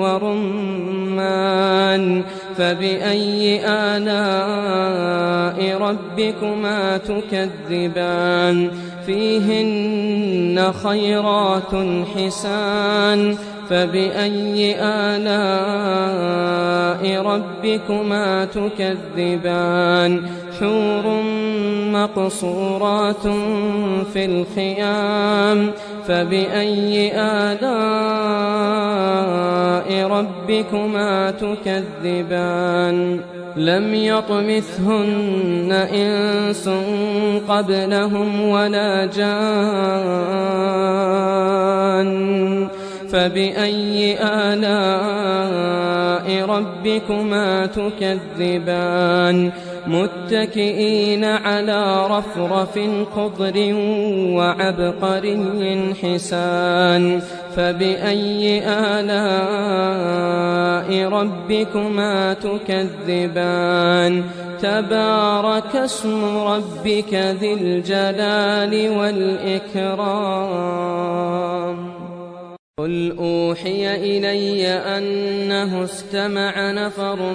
ورمان فبأي آلاء ربكما تكذبان فيهن خيرات حسان فبأي آلاء ربكما تكذبان حور مقصورات في الخيام فبأي آلاء ربكما تكذبان لم يطمثهن إنس قبلهم ولا جان فبأي آلاء ربكما تكذبان متكئين على رفرف خضر وعبقري حسان فبأي آلاء ربكما تكذبان تبارك اسم ربك ذي الجلال والإكرام قل أوحي إلي أنه استمع نفر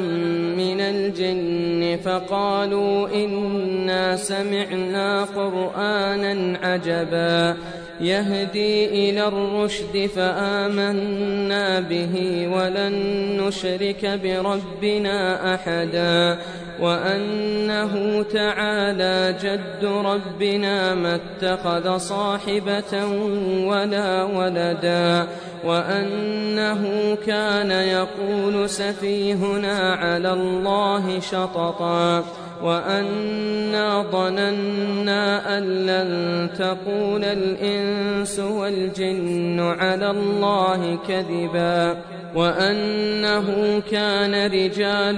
من الجن فقالوا إنا سمعنا قرآنا عجبا يهدي إلى الرشد فآمنا به ولن نشرك بربنا أحدا وأنه تعالى جد ربنا ما اتخذ صاحبة ولا ولدا وأنه كان يقول سفيهنا على الله شططا وأنا ظننا أن لن تقول الإنس والجن على الله كذبا وأنه كان رجال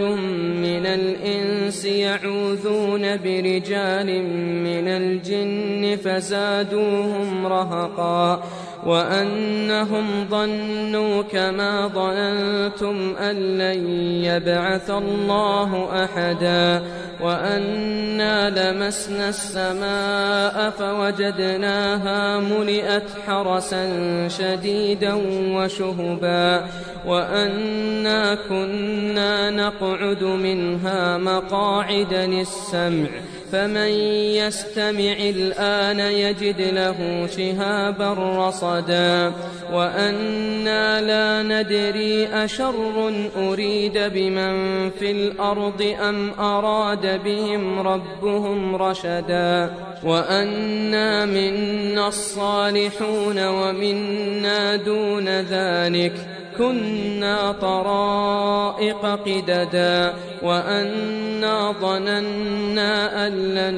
من الإنس يعوذون برجال من الجن فزادوهم رهقا وأنهم ظنوا كما ظننتم أن لن يبعث الله أحدا وأنا لمسنا السماء فوجدناها ملئت حرسا شديدا وشهبا وأنا كنا نقعد منها مقاعد للسمع فمن يستمع الآن يجد له شهابا رصدا وأنا لا ندري أشر أريد بمن في الأرض أم أراد بهم ربهم رشدا وأنا منا الصالحون ومنا دون ذلك كنا طرائق قددا وأنا ظننا أن لن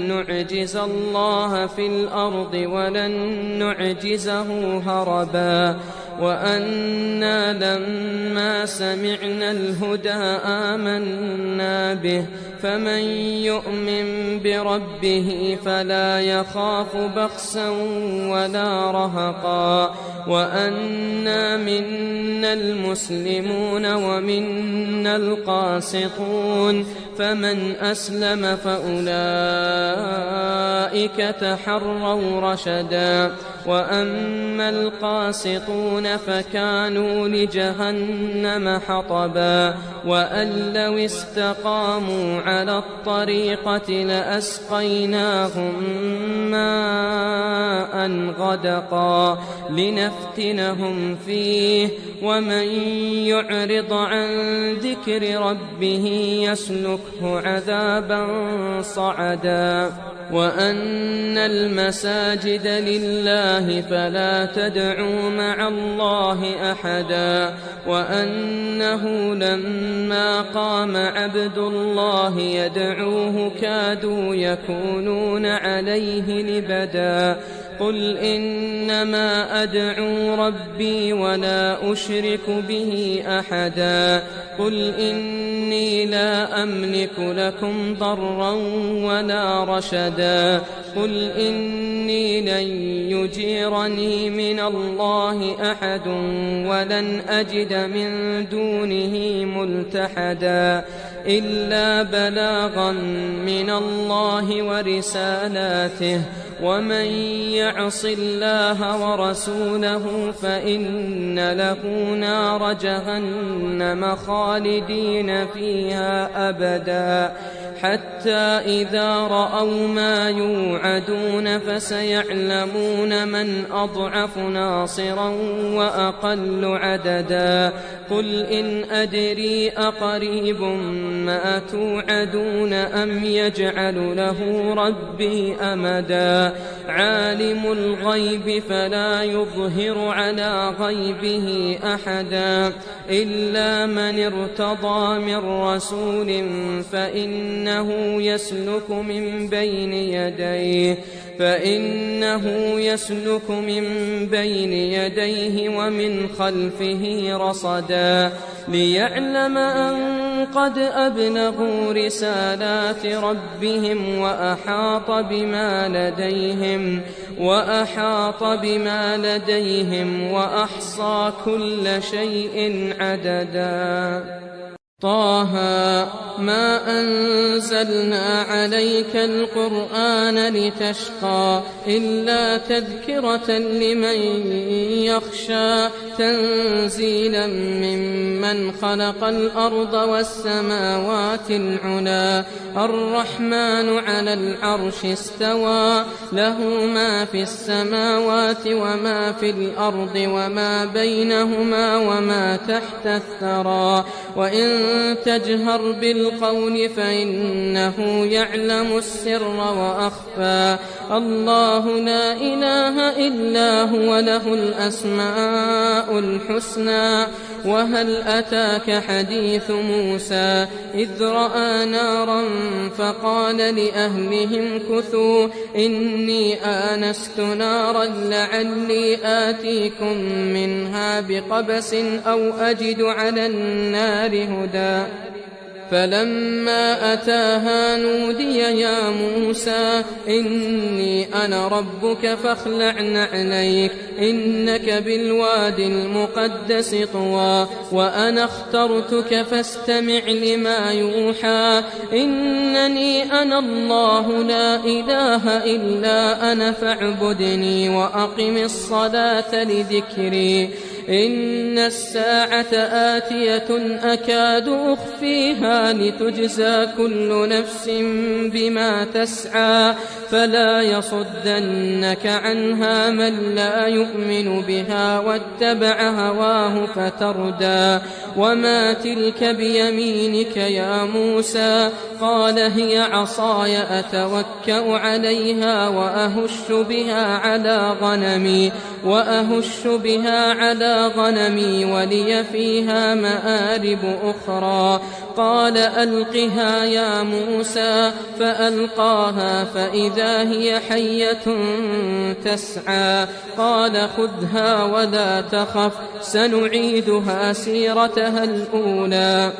نعجز الله في الأرض ولن نعجزه هربا وأنا لما سمعنا الهدى آمنا به فمن يؤمن بربه فلا يخاف بخسا ولا رهقا وأنا منا المسلمون ومنا القاسطون فمن أسلم فأولئك تحروا رشدا وأما القاسطون فكانوا لجهنم حطبا وأن لو استقاموا على الطريقة لأسقيناهم ماء غدقا لنفتنهم فيه ومن يعرض عن ذكر ربه يسلكه عذابا صعدا وأن المساجد لله فلا تدعوا مع الله أحدا وأنه لما قام عبد الله يدعوه كادوا يكونون عليه لبدا قل إنما أدعو ربي ولا أشرك به أحدا قل إني لا أملك لكم ضرا ولا رشدا قل إني لن يجيرني من الله أحد ولن أجد من دونه ملتحدا إلا بلاغا من الله ورسالاته ومن يعص الله ورسوله فإن له نار جهنم خالدين فيها أبدا حتى إذا رأوا ما يوعدون فسيعلمون من أضعف ناصرا وأقل عددا قل إن أدري أقريب ما توعدون أم يجعل له ربي أمدا عالم الغيب فلا يظهر على غيبه أحدا إلا من ارتضى من رسول فإنه يسلك من بين يديه ومن خلفه رصدا ليعلم أن قد أبلغوا رسالات ربهم وأحاط بما لديهم وأحصى كل شيء عددا طه ما أنزلنا عليك القرآن لتشقى إلا تذكرة لمن يخشى تنزيلا ممن خلق الأرض والسماوات العلا الرحمن على العرش استوى له ما في السماوات وما في الأرض وما بينهما وما تحت الثرى وإن تجهر بالقول فإنه يعلم السر وأخفى الله لا إله إلا هو له الأسماء الحسنى وهل أتاك حديث موسى إذ رأى نارا فقال لأهلهم كثوا إني آنست نارا لعلي آتيكم منها بقبس أو أجد على النار هدى فلما أتاها نودي يا موسى إني أنا ربك فاخلع نعليك إنك بالواد المقدس طوى وأنا اخترتك فاستمع لما يوحى إنني أنا الله لا إله إلا أنا فاعبدني وأقم الصلاة لذكري إن الساعة آتية أكاد أخفيها لتجزى كل نفس بما تسعى فلا يصدنك عنها من لا يؤمن بها واتبع هواه فتردى وما تلك بيمينك يا موسى قال هي عصاي أتوكأ عليها وأهش بها على غنمي ولي فيها مآرب أخرى قال ألقها يا موسى فألقاها فإذا هي حية تسعى قال خذها ولا تخف سنعيدها سيرتها الأولى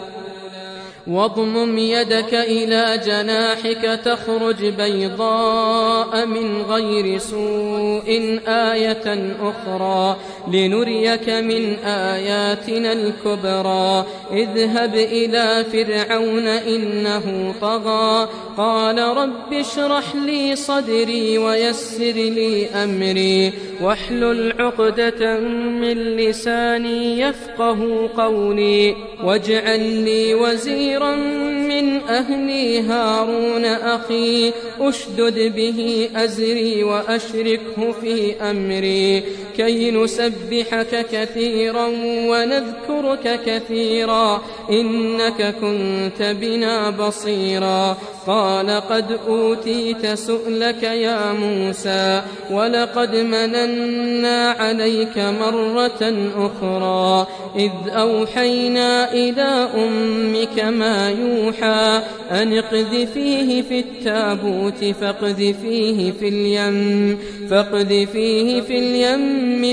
واضمم يدك إلى جناحك تخرج بيضاء من غير سوء آية أخرى لنريك من آياتنا الكبرى اذهب إلى فرعون إنه طغى قال رب اشرح لي صدري ويسر لي أمري واحلل عقدة من لساني يفقه قولي واجعل لي وزيرا من أهلي هارون أخي أشدد به أزري وأشركه في أمري كي نسبحك كثيرا ونذكرك كثيرا إنك كنت بنا بصيرا قال قد أوتيت سؤلك يا موسى ولقد مننا عليك مرة أخرى إذ أوحينا إلى أمك ما يوحى أن اقذفيه في التابوت فاقذفيه في اليم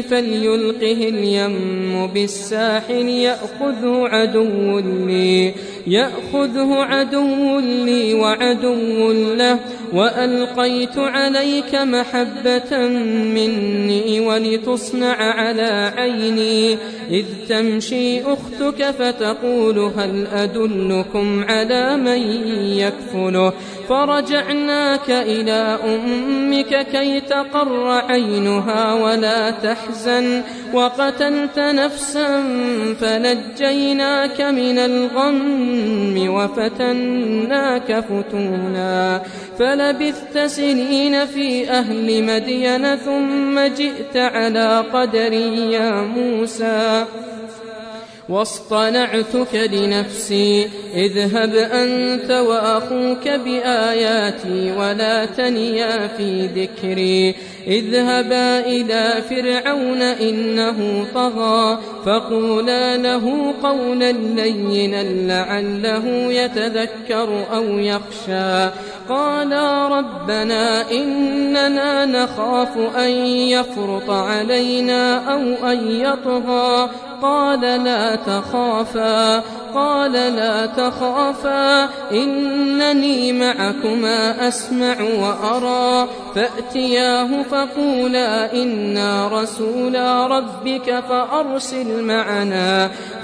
فليلقه اليم بالساحل يأخذه عدو لي وعدو له وألقيت عليك محبة مني ولتصنع على عيني إذ تمشي أختك فتقول هل أدلكم على من يكفله فرجعناك إلى أمك كي تقر عينها ولا تحزن وقتلت نفسا فنجيناك من الغم وفتناك فتونا فلبثت سنين في أهل مدين ثم جئت على قدري يا موسى واصطنعتك لنفسي اذهب أنت وأخوك بآياتي ولا تنيا في ذكري اذهبا إلى فرعون إنه طغى فقولا له قولا لينا لعله يتذكر أو يخشى قالا ربنا إننا نخاف أن يفرط علينا أو أن يطغى قال لا تخافا إنني معكما أسمع وأرى فأتياه فقولا إنا رسولا ربك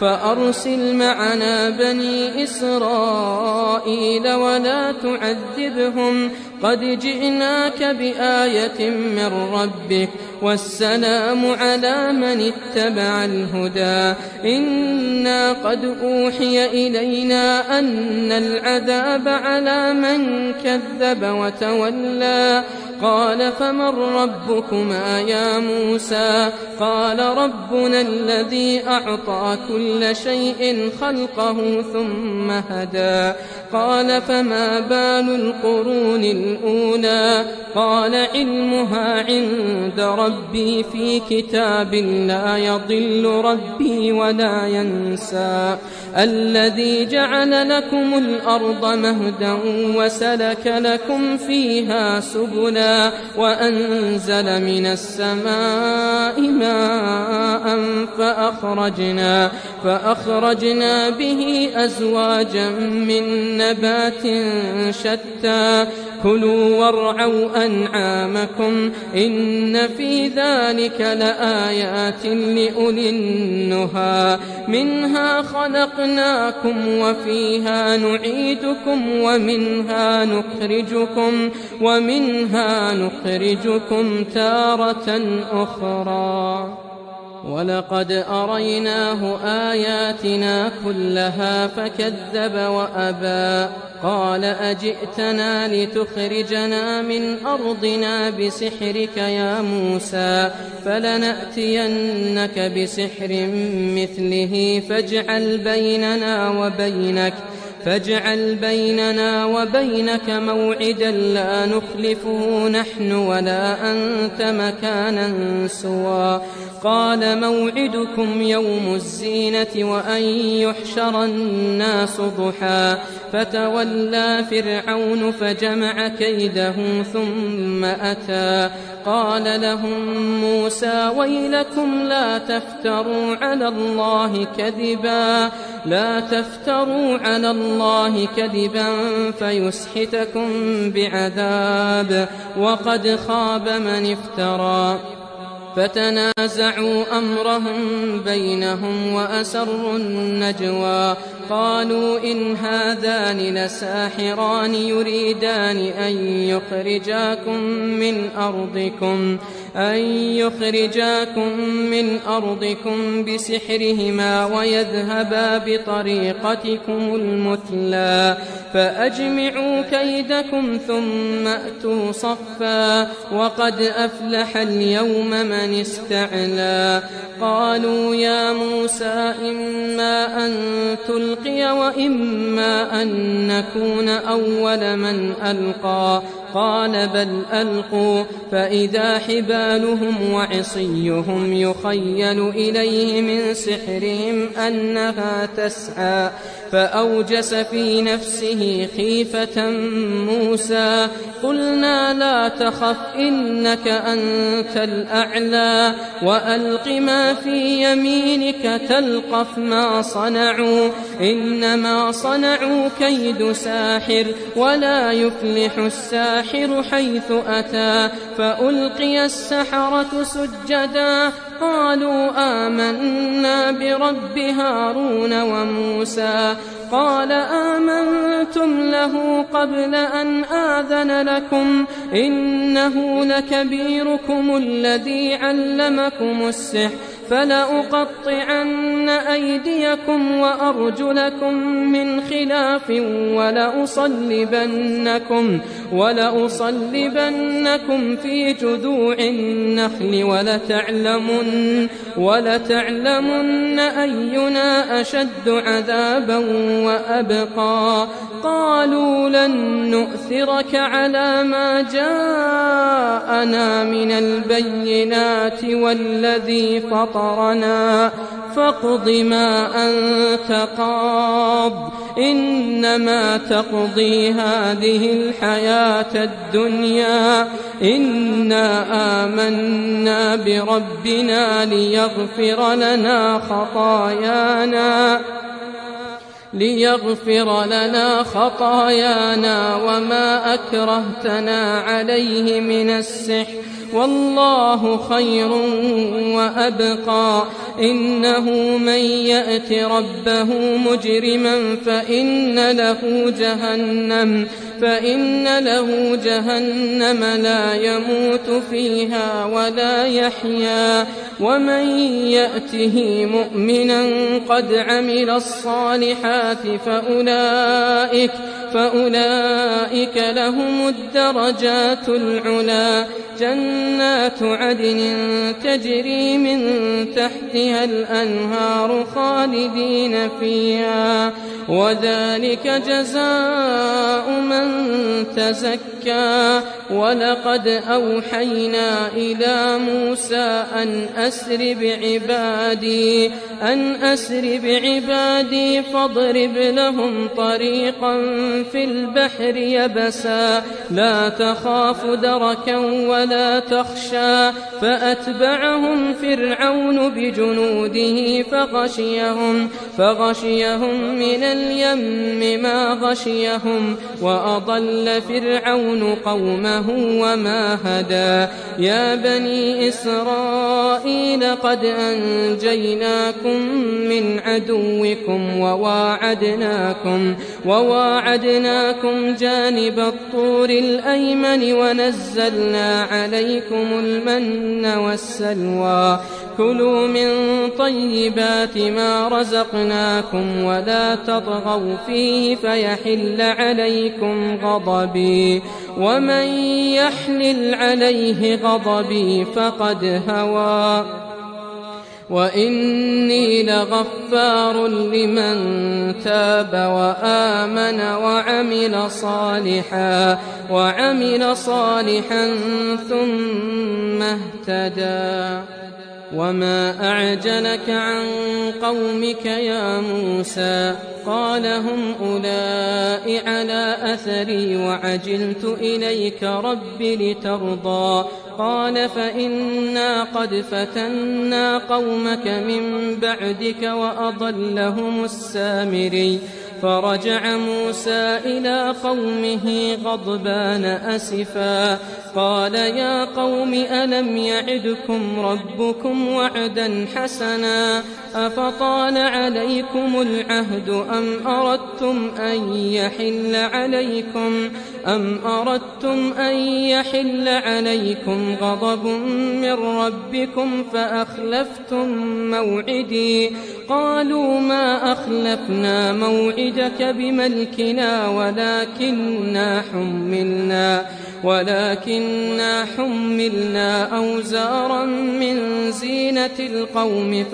فأرسل معنا بني إسرائيل ولا تعذبهم قد جئناك بآية من ربك والسلام على من اتبع الهدى إنا قد أوحي إلينا أن العذاب على من كذب وتولى قال فمن ربكما يا موسى قال ربنا الذي أعطى كل شيء خلقه ثم هدى قال فما بال القرون الأولى قال علمها عند ربي في كتاب لا يضل ربي ولا ينسى الذي جعل لكم الأرض مهدا وسلك لكم فيها سبلا وأنزل من السماء ماء فأخرجنا به أزواجا من نبات شتى كلوا وارعوا أنعامكم إن في ذلك لآيات لأولي النهى منها خلقناكم وفيها نعيدكم ومنها نخرجكم تارة أخرى ولقد أريناه آياتنا كلها فكذب وأبى قال أجئتنا لتخرجنا من أرضنا بسحرك يا موسى فلنأتينك بسحر مثله فاجعل بيننا وبينك موعدا لا نخلفه نحن ولا أنت مكانا سوى قال موعدكم يوم الزينة وأن يحشر الناس ضحى فتولى فرعون فجمع كيده ثم أتى قال لهم موسى ويلكم لا تفتروا على الله كذبا فيسحتكم بعذاب وقد خاب من افترى فتنازعوا أمرهم بينهم وأسروا النجوى قالوا إن هذان لساحران يريدان أن يخرجاكم من أرضكم بسحرهما ويذهبا بطريقتكم المثلى فأجمعوا كيدكم ثم أتوا صفا وقد أفلح اليوم من استعلى قالوا يا موسى إما أن تلقي وإما أن نكون أول من ألقى قال بل ألقوا فإذا حبالهم وعصيهم يخيل إليه من سحرهم أنها تسعى فأوجس في نفسه خيفة موسى قلنا لا تخف إنك أنت الأعلى وألق ما في يمينك تلقف ما صنعوا إنما صنعوا كيد ساحر ولا يفلح الساحر حيث أتى فألقي السحرة سجدا قالوا آمنا برب هارون وموسى قال آمنتم له قبل أن آذن لكم إنه لكبيركم الذي علمكم السحر فلأقطعن أيديكم وأرجلكم من خلاف ولأصلبنكم في جذوع النخل ولتعلمن أينا أشد عذابا وأبقى قالوا لن نؤثرك على ما جاءنا من البينات والذي فطرنا فاقض ما أنت قاض إنما تقضي هذه الحياة الدنيا إنا آمنا بربنا ليغفر لنا خطايانا وما أكرهتنا عليه من السحر والله خير وأبقى إنه من يأت ربه مجرما فإن له جهنم لا يموت فيها ولا يحيا ومن يأته مؤمنا قد عمل الصالحات فأولئك لهم الدرجات العلا جنات عدن تجري من تحتها الأنهار خالدين فيها وذلك جزاء من تزكى ولقد أوحينا إلى موسى أن أسر بعبادي فاضرب لهم طريقا في البحر يبسا لا تخاف دركا ولا تخشى فأتبعهم فرعون بجنوده فغشيهم من اليم ما غشيهم وأضل فرعون قومه وما هدى يا بني إسرائيل قد أنجيناكم من عدوكم وواعدناكم جانب الطور الأيمن ونزلنا عليكم المن والسلوى كلوا من طيبات ما رزقناكم ولا تطغوا فيه فيحل عليكم غضبي ومن يحلل عليه غضبي فقد هوى وإني لغفار لمن تاب وآمن وعمل صالحا ثم اهتدى وما أعجلك عن قومك يا موسى قال هم أولئك على أثري وعجلت إليك رب لترضى قال فإنا قد فتنا قومك من بعدك وأضلهم السامري فرجع موسى إلى قومه غضبان أسفا قال يا قوم ألم يعدكم ربكم وعدا حسنا أفطال عليكم العهد أم أردتم أن يحل عليكم غضب من ربكم فأخلفتم موعدي قالوا ما أخلفنا موعدك بملكنا ولكننا حملنا أوزارا من زينة القوم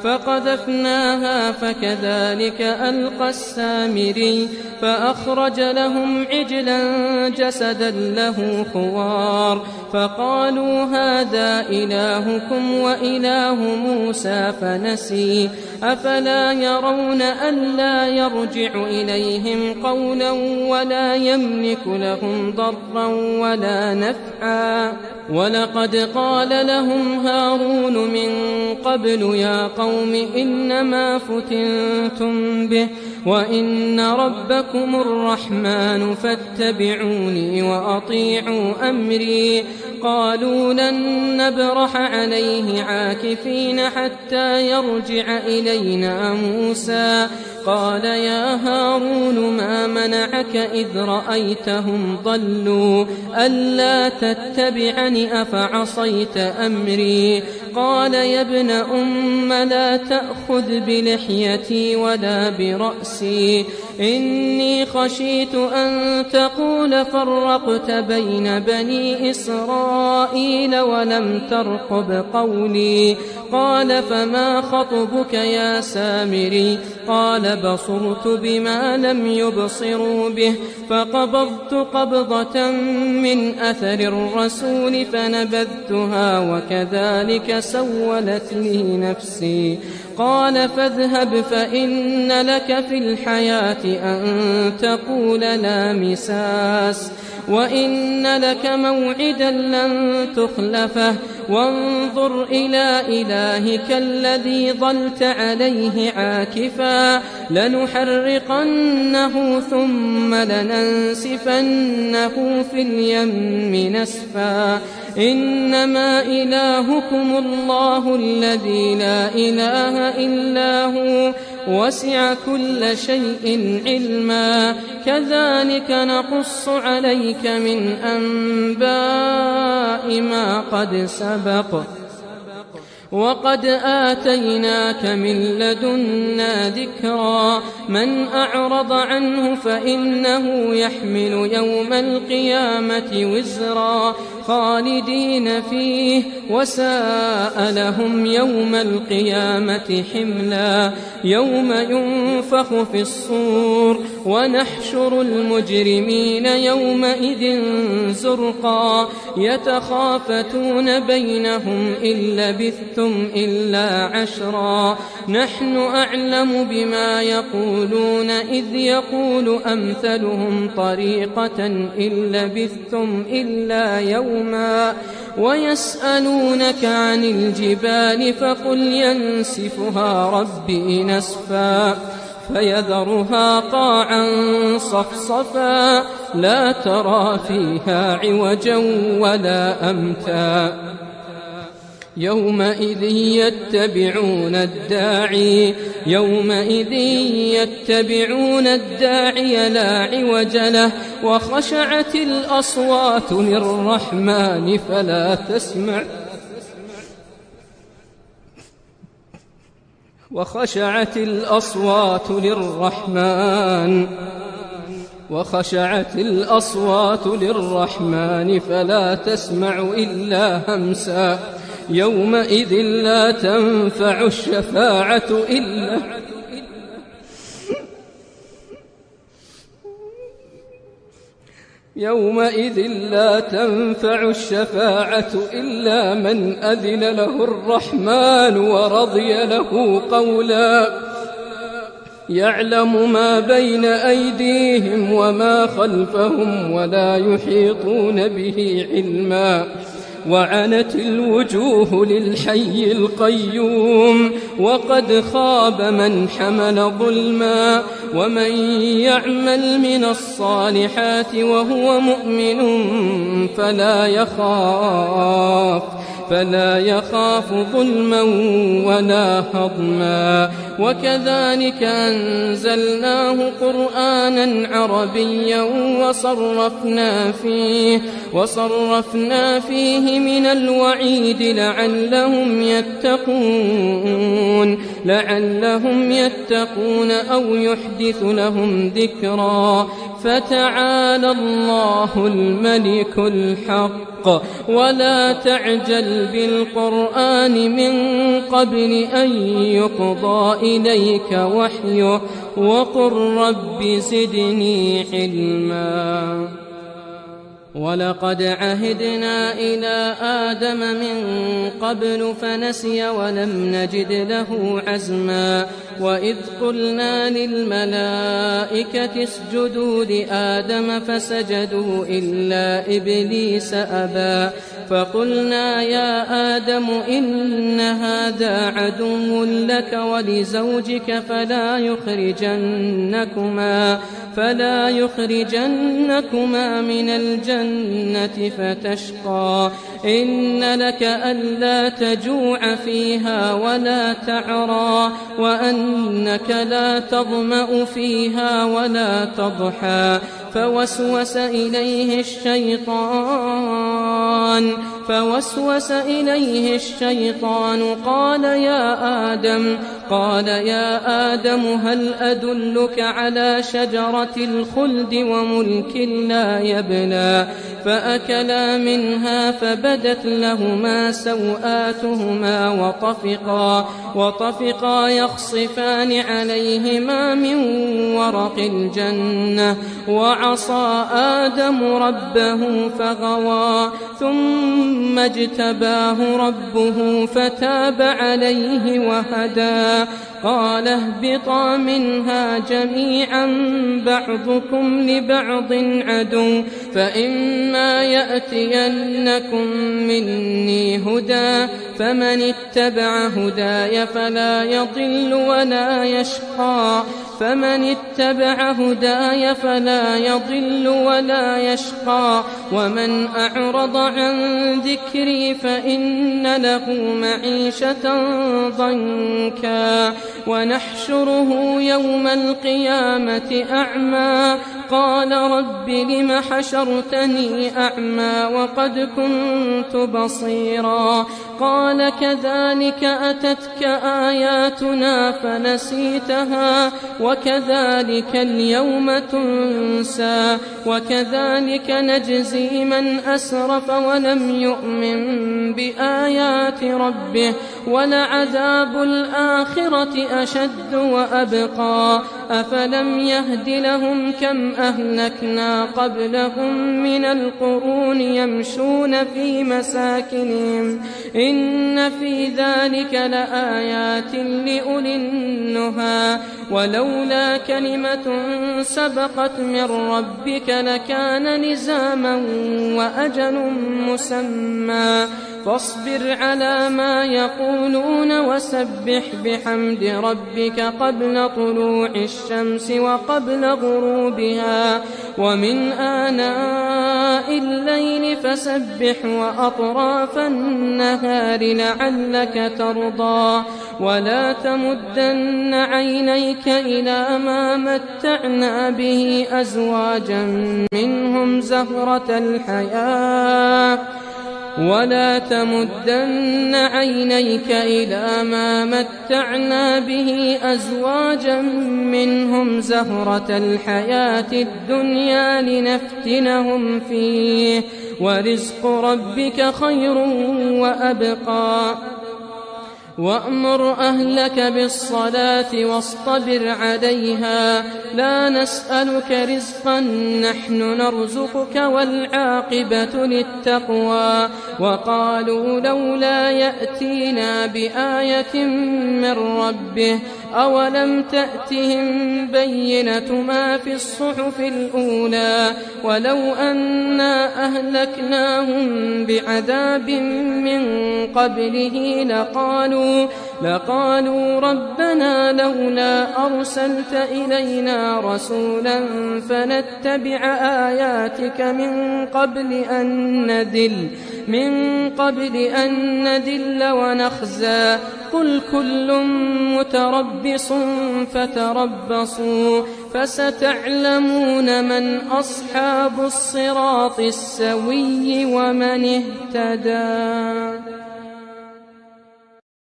فقذفناها فكذلك ألقى السامري فأخرج لهم عجلا جسدا له خوار فقالوا هذا إلهكم وإله موسى فنسي أفلا يرون ألا يرجع إليهم قولا ولا يملك لهم ضرا ولا نفعا ولقد قال لهم هارون من قبل يا قوم إنما فتنتم به وإن ربكم الرحمن فاتبعوني وأطيعوا أمري قالوا لن نبرح عليه عاكفين حتى يرجع إلينا موسى قال يا هارون ما منعك إذ رأيتهم ضلوا ألا تتبعني أفعصيت أمري قال يا ابن أم لا تأخذ بلحيتي ولا برأسي إني خشيت أن تقول فرقت بين بني إسرائيل ولم ترقب قولي قال فما خطبك يا سامري قال بصرت بما لم يبصروا به فقبضت قبضة من أثر الرسول فنبذتها وكذلك سولت لي نفسي قال فاذهب فإن لك في الحياة أن تقول لا مساس وإن لك موعدا لن تخلفه وانظر إلى إلهك الذي ظلت عليه عاكفا لنحرقنه ثم لننسفنه في اليم نسفا إنما إلهكم الله الذي لا إله إلا هو وسع كل شيء علما كذلك نقص عليك من أنباء ما قد سبق وقد آتيناك من لدنا ذكرا من أعرض عنه فإنه يحمل يوم القيامة وزرا خالدين فيه وساء لهم يوم القيامة حملا يوم ينفخ في الصور ونحشر المجرمين يومئذ زرقا يتخافتون بينهم إن لبثتم إلا عشرا نحن أعلم بما يقولون إذ يقول أمثلهم طريقة إن لبثتم إلا يوما ويسألونك عن الجبال فقل ينسفها ربي نسفا فيذرها قاعا صفصفا لا ترى فيها عوجا ولا أمتا يومئذ يتبعون الداعي لا عوج له وخشعت الأصوات للرحمن فلا تسمع إلا همسا يومئذ لا تنفع الشفاعة إلا من أذن له الرحمن ورضي له قولا يعلم ما بين أيديهم وما خلفهم ولا يحيطون به علما وعنت الوجوه للحي القيوم وقد خاب من حمل ظلما ومن يعمل من الصالحات وهو مؤمن فلا يخاف ظلما ولا هضما وكذلك أنزلناه قرآنا عربيا وصرفنا فيه من الوعيد لعلهم يتقون أو يحدث لهم ذكرا فتعالى الله الملك الحق ولا تعجل بالقرآن من قبل أن يقضى إليك وحيه وقل رب زدني علما ولقد عهدنا إلى آدم من قبل فنسي ولم نجد له عزما وإذ قلنا للملائكة اسجدوا لآدم فسجدوا إلا إبليس أبى فقلنا يا آدم إن هذا عدو لك ولزوجك فلا يخرجنكما من الجنة فتشقى إن لك ألا تجوع فيها ولا تعرى وأنك لا تظمأ فيها ولا تضحى فوسوس إليه الشيطان قال يا آدم هل أدلك على شجرة الخلد وملك لا يبلى فأكلا منها فبدت لهما سوآتهما وطفقا يخصفان عليهما من ورق الجنة وعصى آدم ربه فغوى ثم اجتباه ربه فتاب عليه وهدى قال اهبطا منها جميعا بعضكم لبعض عدو فإما يأتينكم مني هدى فمن اتبع هداي فلا يضل ولا يشقى ومن أعرض عن ذكري فإن له معيشة ضنكا ونحشره يوم القيامة أعمى قال رب لم حشرتني أعمى وقد كنت بصيرا قال كذلك أتتك آياتنا فنسيتها وكذلك اليوم تنسى وكذلك نجزي من أسرف ولم يؤمن بآيات ربه ولعذاب الآخرة أشد وأبقى أفلم يهد لهم كم أهلكنا قبلهم من القرون يمشون في مساكنهم إن في ذلك لآيات لأولي النهى ولو لولا كلمة سبقت من ربك لكان لزاما وأجل مسمى فاصبر على ما يقولون وسبح بحمد ربك قبل طلوع الشمس وقبل غروبها ومن آناء الليل فسبح وأطراف النهار لعلك ترضى ولا تمدن عينيك إلى ما متعنا به أزواجا منهم زهرة الحياة ولا تمدن عينيك إلى ما متعنا به أزواجا منهم زهرة الحياة الدنيا لنفتنهم فيه ورزق ربك خير وأبقى وأمر أهلك بالصلاة واصطبر عليها لا نسألك رزقا نحن نرزقك والعاقبة للتقوى وقالوا لولا يأتينا بآية من ربه أولم تأتهم بينة ما في الصحف الأولى ولو أنا أهلكناهم بعذاب من قبله لقالوا ربنا لولا أرسلت إلينا رسولا فنتبع آياتك من قبل أن نذل ونخزى قل كل متربص فتربصوا فستعلمون من أصحاب الصراط السوي ومن اهتدى.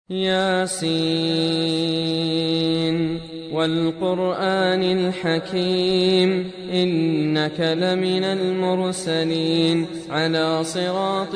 ياسين والقرآن الحكيم إنك لمن المرسلين على صراط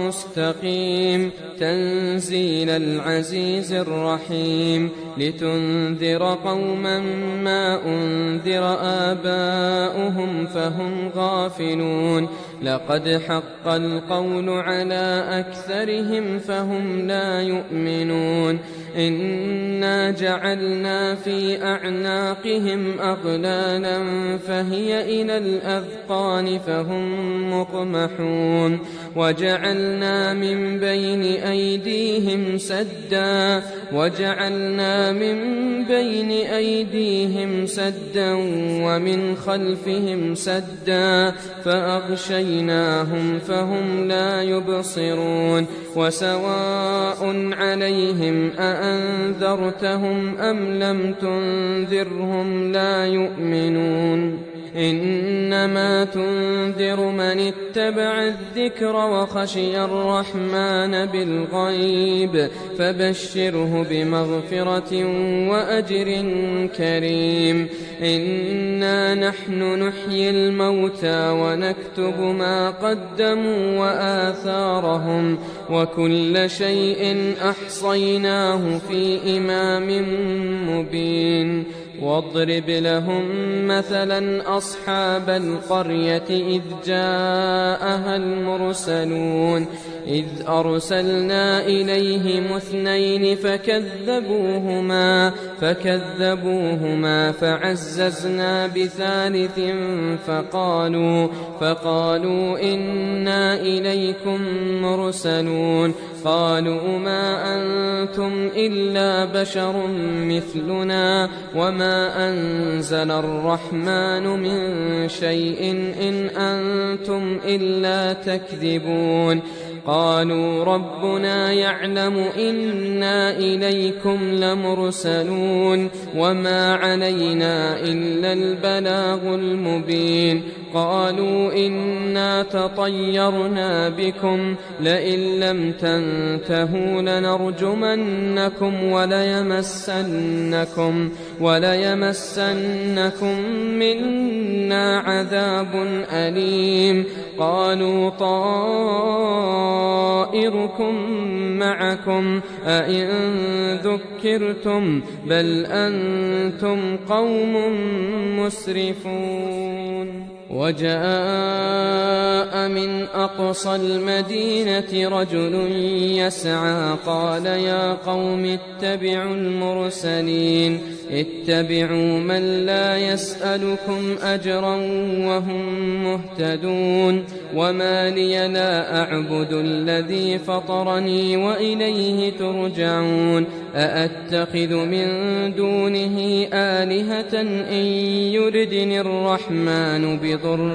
مستقيم تنزيل العزيز الرحيم لتنذر قوما ما أنذر آباؤهم فهم غافلون لقد حق القول على أكثرهم فهم لا يؤمنون إنا جعلنا في أعناقهم أغلالا فهي إلى الأذقان فهم مقمحون وجعلنا من بين أيديهم سدا ومن خلفهم سدا فأغشيناهم فهم لا يبصرون وسواء عليهم أأنذرتهم أم لم تنذرهم لا يؤمنون إنما تنذر من اتبع الذكر وخشي الرحمن بالغيب فبشره بمغفرة وأجر كريم إنا نحن نحيي الموتى ونكتب ما قدموا وآثارهم وكل شيء أحصيناه في إمام مبين واضرب لهم مثلا أصحاب القرية إذ جاءها المرسلون إذ أرسلنا إليهم 2 فكذبوهما فعززنا بثالث فقالوا إنا إليكم مرسلون قالوا ما أنتم إلا بشر مثلنا وما أنزل الرحمن من شيء إن أنتم إلا تكذبون قالوا ربنا يعلم إنا إليكم لمرسلون وما علينا إلا البلاغ المبين قالوا إنا تطيرنا بكم لئن لم تنتهوا لنرجمنكم وليمسنكم منا عذاب أليم قالوا طائركم معكم أئن ذكرتم بل أنتم قوم مسرفون وجاء من أقصى المدينة رجل يسعى قال يا قوم اتبعوا المرسلين اتبعوا من لا يسألكم أجرا وهم مهتدون وما لي لا أعبد الذي فطرني وإليه ترجعون أأتخذ من دونه آلهة إن يردني الرحمن بضر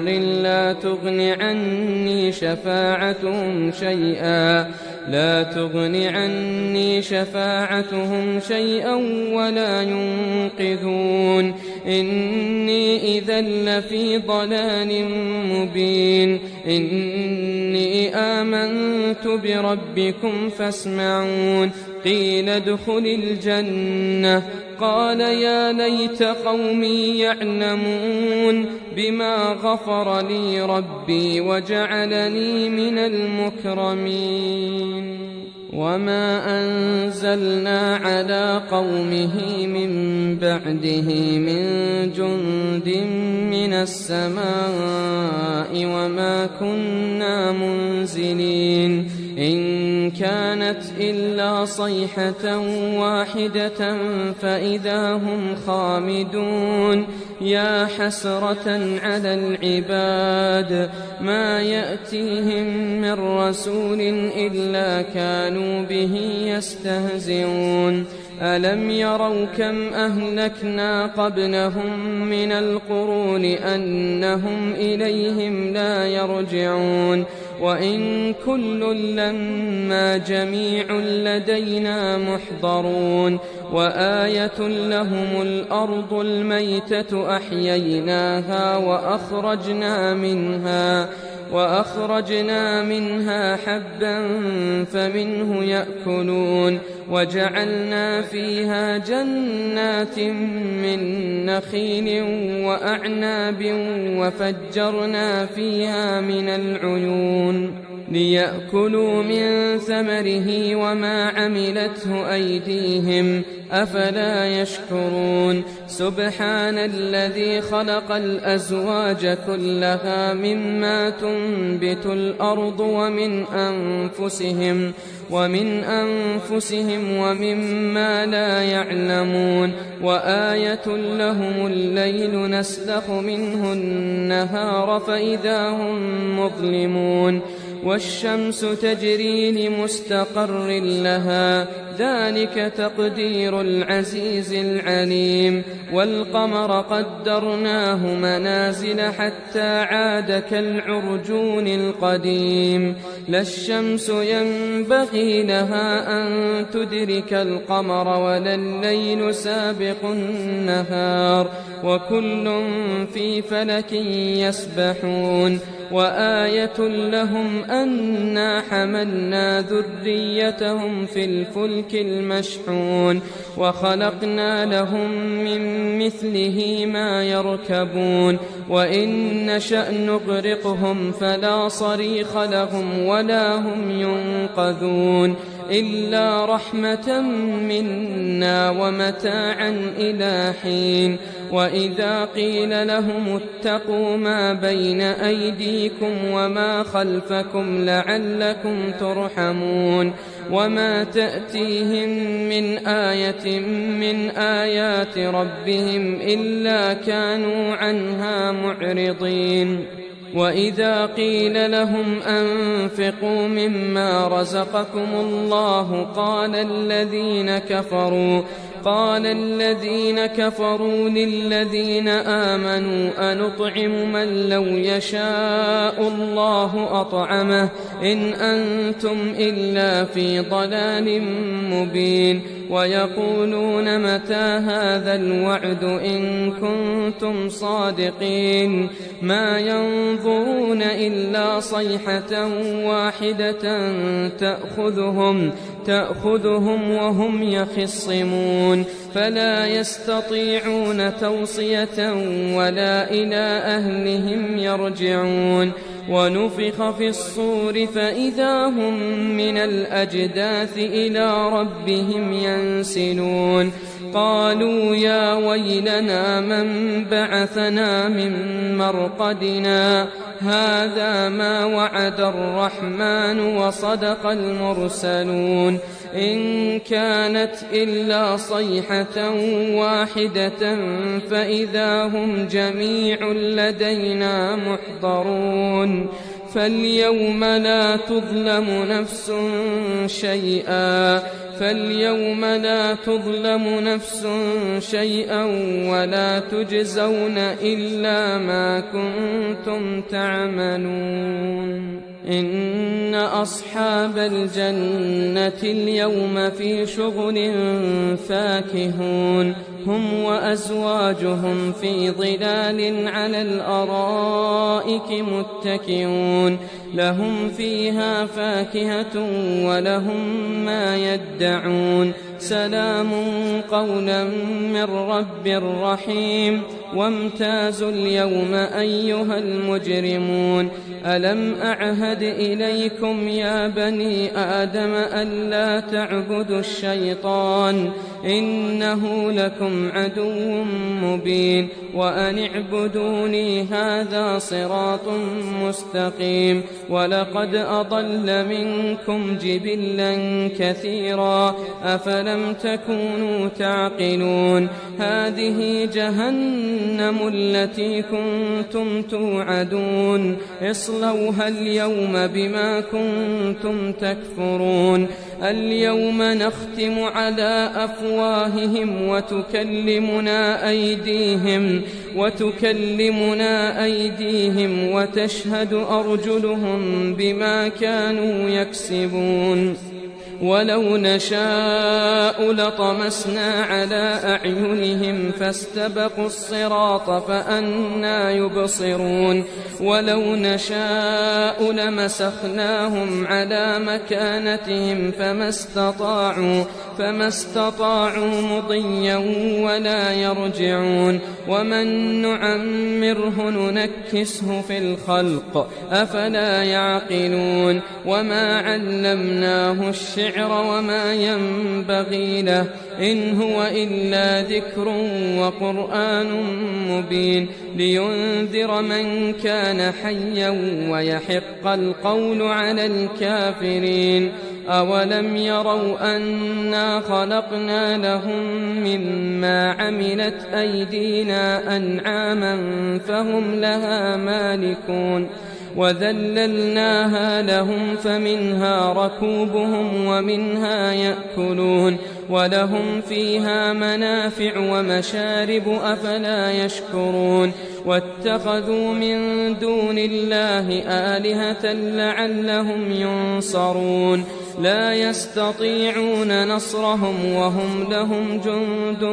لا تغن عني شفاعتهم شيئا ولا ينقذون إني إذا لفي ضلال مبين إني آمنت بربكم فاسمعون قيل ادخل الجنة قال يا ليت قومي يعلمون بما غفر لي ربي وجعلني من المكرمين وما أنزلنا على قومه من بعده من جند من السماء وما كنا منزلين إن كانت إلا صيحة واحدة فإذا هم خامدون يا حسرة على العباد ما يأتيهم من رسول إلا كانوا به يستهزئون ألم يروا كم أهلكنا قبلهم من القرون أنهم إليهم لا يرجعون وإن كل لما جميع لدينا محضرون وآية لهم الأرض الميتة أحييناها وأخرجنا منها حبا فمنه يأكلون وجعلنا فيها جنات من نخيل وأعناب وفجرنا فيها من العيون ليأكلوا من ثمره وما عملته أيديهم أفلا يشكرون سبحان الذي خلق الأزواج كلها مما تنبت الأرض ومن أنفسهم ومما لا يعلمون وآية لهم الليل نسلخ منه النهار فإذا هم مظلمون والشمس تجري لمستقر لها ذلك تقدير العزيز العليم والقمر قدرناه منازل حتى عاد كالعرجون القديم لا الشمس ينبغي لها أن تدرك القمر ولا الليل سابق النهار وكل في فلك يسبحون وآية لهم أنا حملنا ذريتهم في الفلك المشحون وخلقنا لهم من مثله ما يركبون وإن نشأ نغرقهم فلا صريخ لهم ولا هم ينقذون إلا رحمة منا ومتاعا إلى حين وإذا قيل لهم اتقوا ما بين أيديكم وما خلفكم لعلكم ترحمون وما تأتيهم من آية من آيات ربهم إلا كانوا عنها معرضين وإذا قيل لهم أنفقوا مما رزقكم الله قال الذين كفروا للذين آمنوا أنطعم من لو يشاء الله أطعمه إن أنتم إلا في ضلال مبين ويقولون متى هذا الوعد إن كنتم صادقين ما ينظرون إلا صيحة واحدة تأخذهم وهم يخصمون فلا يستطيعون توصية ولا إلى أهلهم يرجعون ونفخ في الصور فإذا هم من الأجداث إلى ربهم ينسلون قالوا يا ويلنا من بعثنا من مرقدنا هذا ما وعد الرحمن وصدق المرسلون إن كانت إلا صيحة واحدة فإذا هم جميع لدينا محضرون فاليوم لا تظلم نفس شيئا ولا تجزون إلا ما كنتم تعملون إن أصحاب الجنة اليوم في شغل فاكهون هم وأزواجهم في ظلال على الأرائك متكئون لهم فيها فاكهة ولهم ما يدعون سلام قولا من رب رحيم وامتازوا اليوم أيها المجرمون ألم أعهد إليكم يا بني آدم ألا تعبدوا الشيطان إنه لكم عدو مبين وأن اعبدوني هذا صراط مستقيم ولقد أضل منكم جبلا كثيرا أفلم تكونوا تعقلون هذه جهنم التي كنتم توعدون اصلوها اليوم بما كنتم تكفرون اليوم نختم على أفواههم وتكلمنا أيديهم وتشهد أرجلهم بما كانوا يكسبون ولو نشاء لطمسنا على أعينهم فاستبقوا الصراط فأنى يبصرون ولو نشاء لمسخناهم على مكانتهم فما استطاعوا مضيا ولا يرجعون ومن نعمره ننكسه في الخلق أفلا يعقلون وما علمناه الشعر وما ينبغي له إن هو إلا ذكر وقرآن مبين لينذر من كان حيا ويحق القول على الكافرين أولم يروا أنا خلقنا لهم مما عملت أيدينا أنعاما فهم لها مالكون وذللناها لهم فمنها ركوبهم ومنها يأكلون ولهم فيها منافع ومشارب أفلا يشكرون واتخذوا من دون الله آلهة لعلهم ينصرون لا يستطيعون نصرهم وهم لهم جند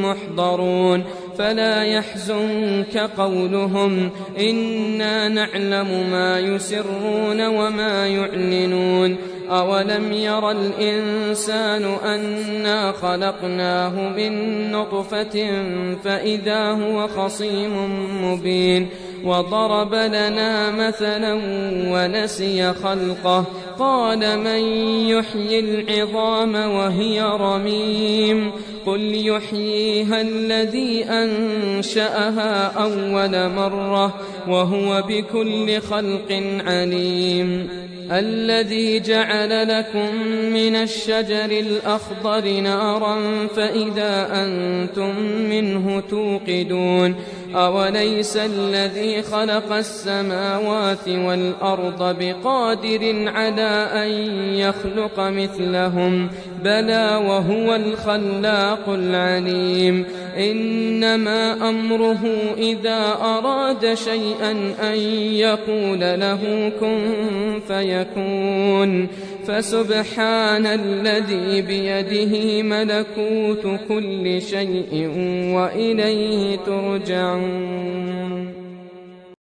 محضرون فلا يحزنك قولهم إنا نعلم ما يسرون وما يعلنون أولم ير الإنسان أنا خلقناه من نطفة فإذا هو خصيم مبين وضرب لنا مثلا ونسي خلقه قال من يحيي العظام وهي رميم قل يحييها الذي أنشأها أول مرة وهو بكل خلق عليم الذي جعل لكم من الشجر الأخضر نارا فإذا أنتم منه توقدون أوليس الذي خلق السماوات والأرض بقادر على أن يخلق مثلهم بلى وهو الخلاق العليم إنما أمره إذا أراد شيئا أن يقول له كن فيكون فسبحان الذي بيده ملكوت كل شيء وإليه ترجعون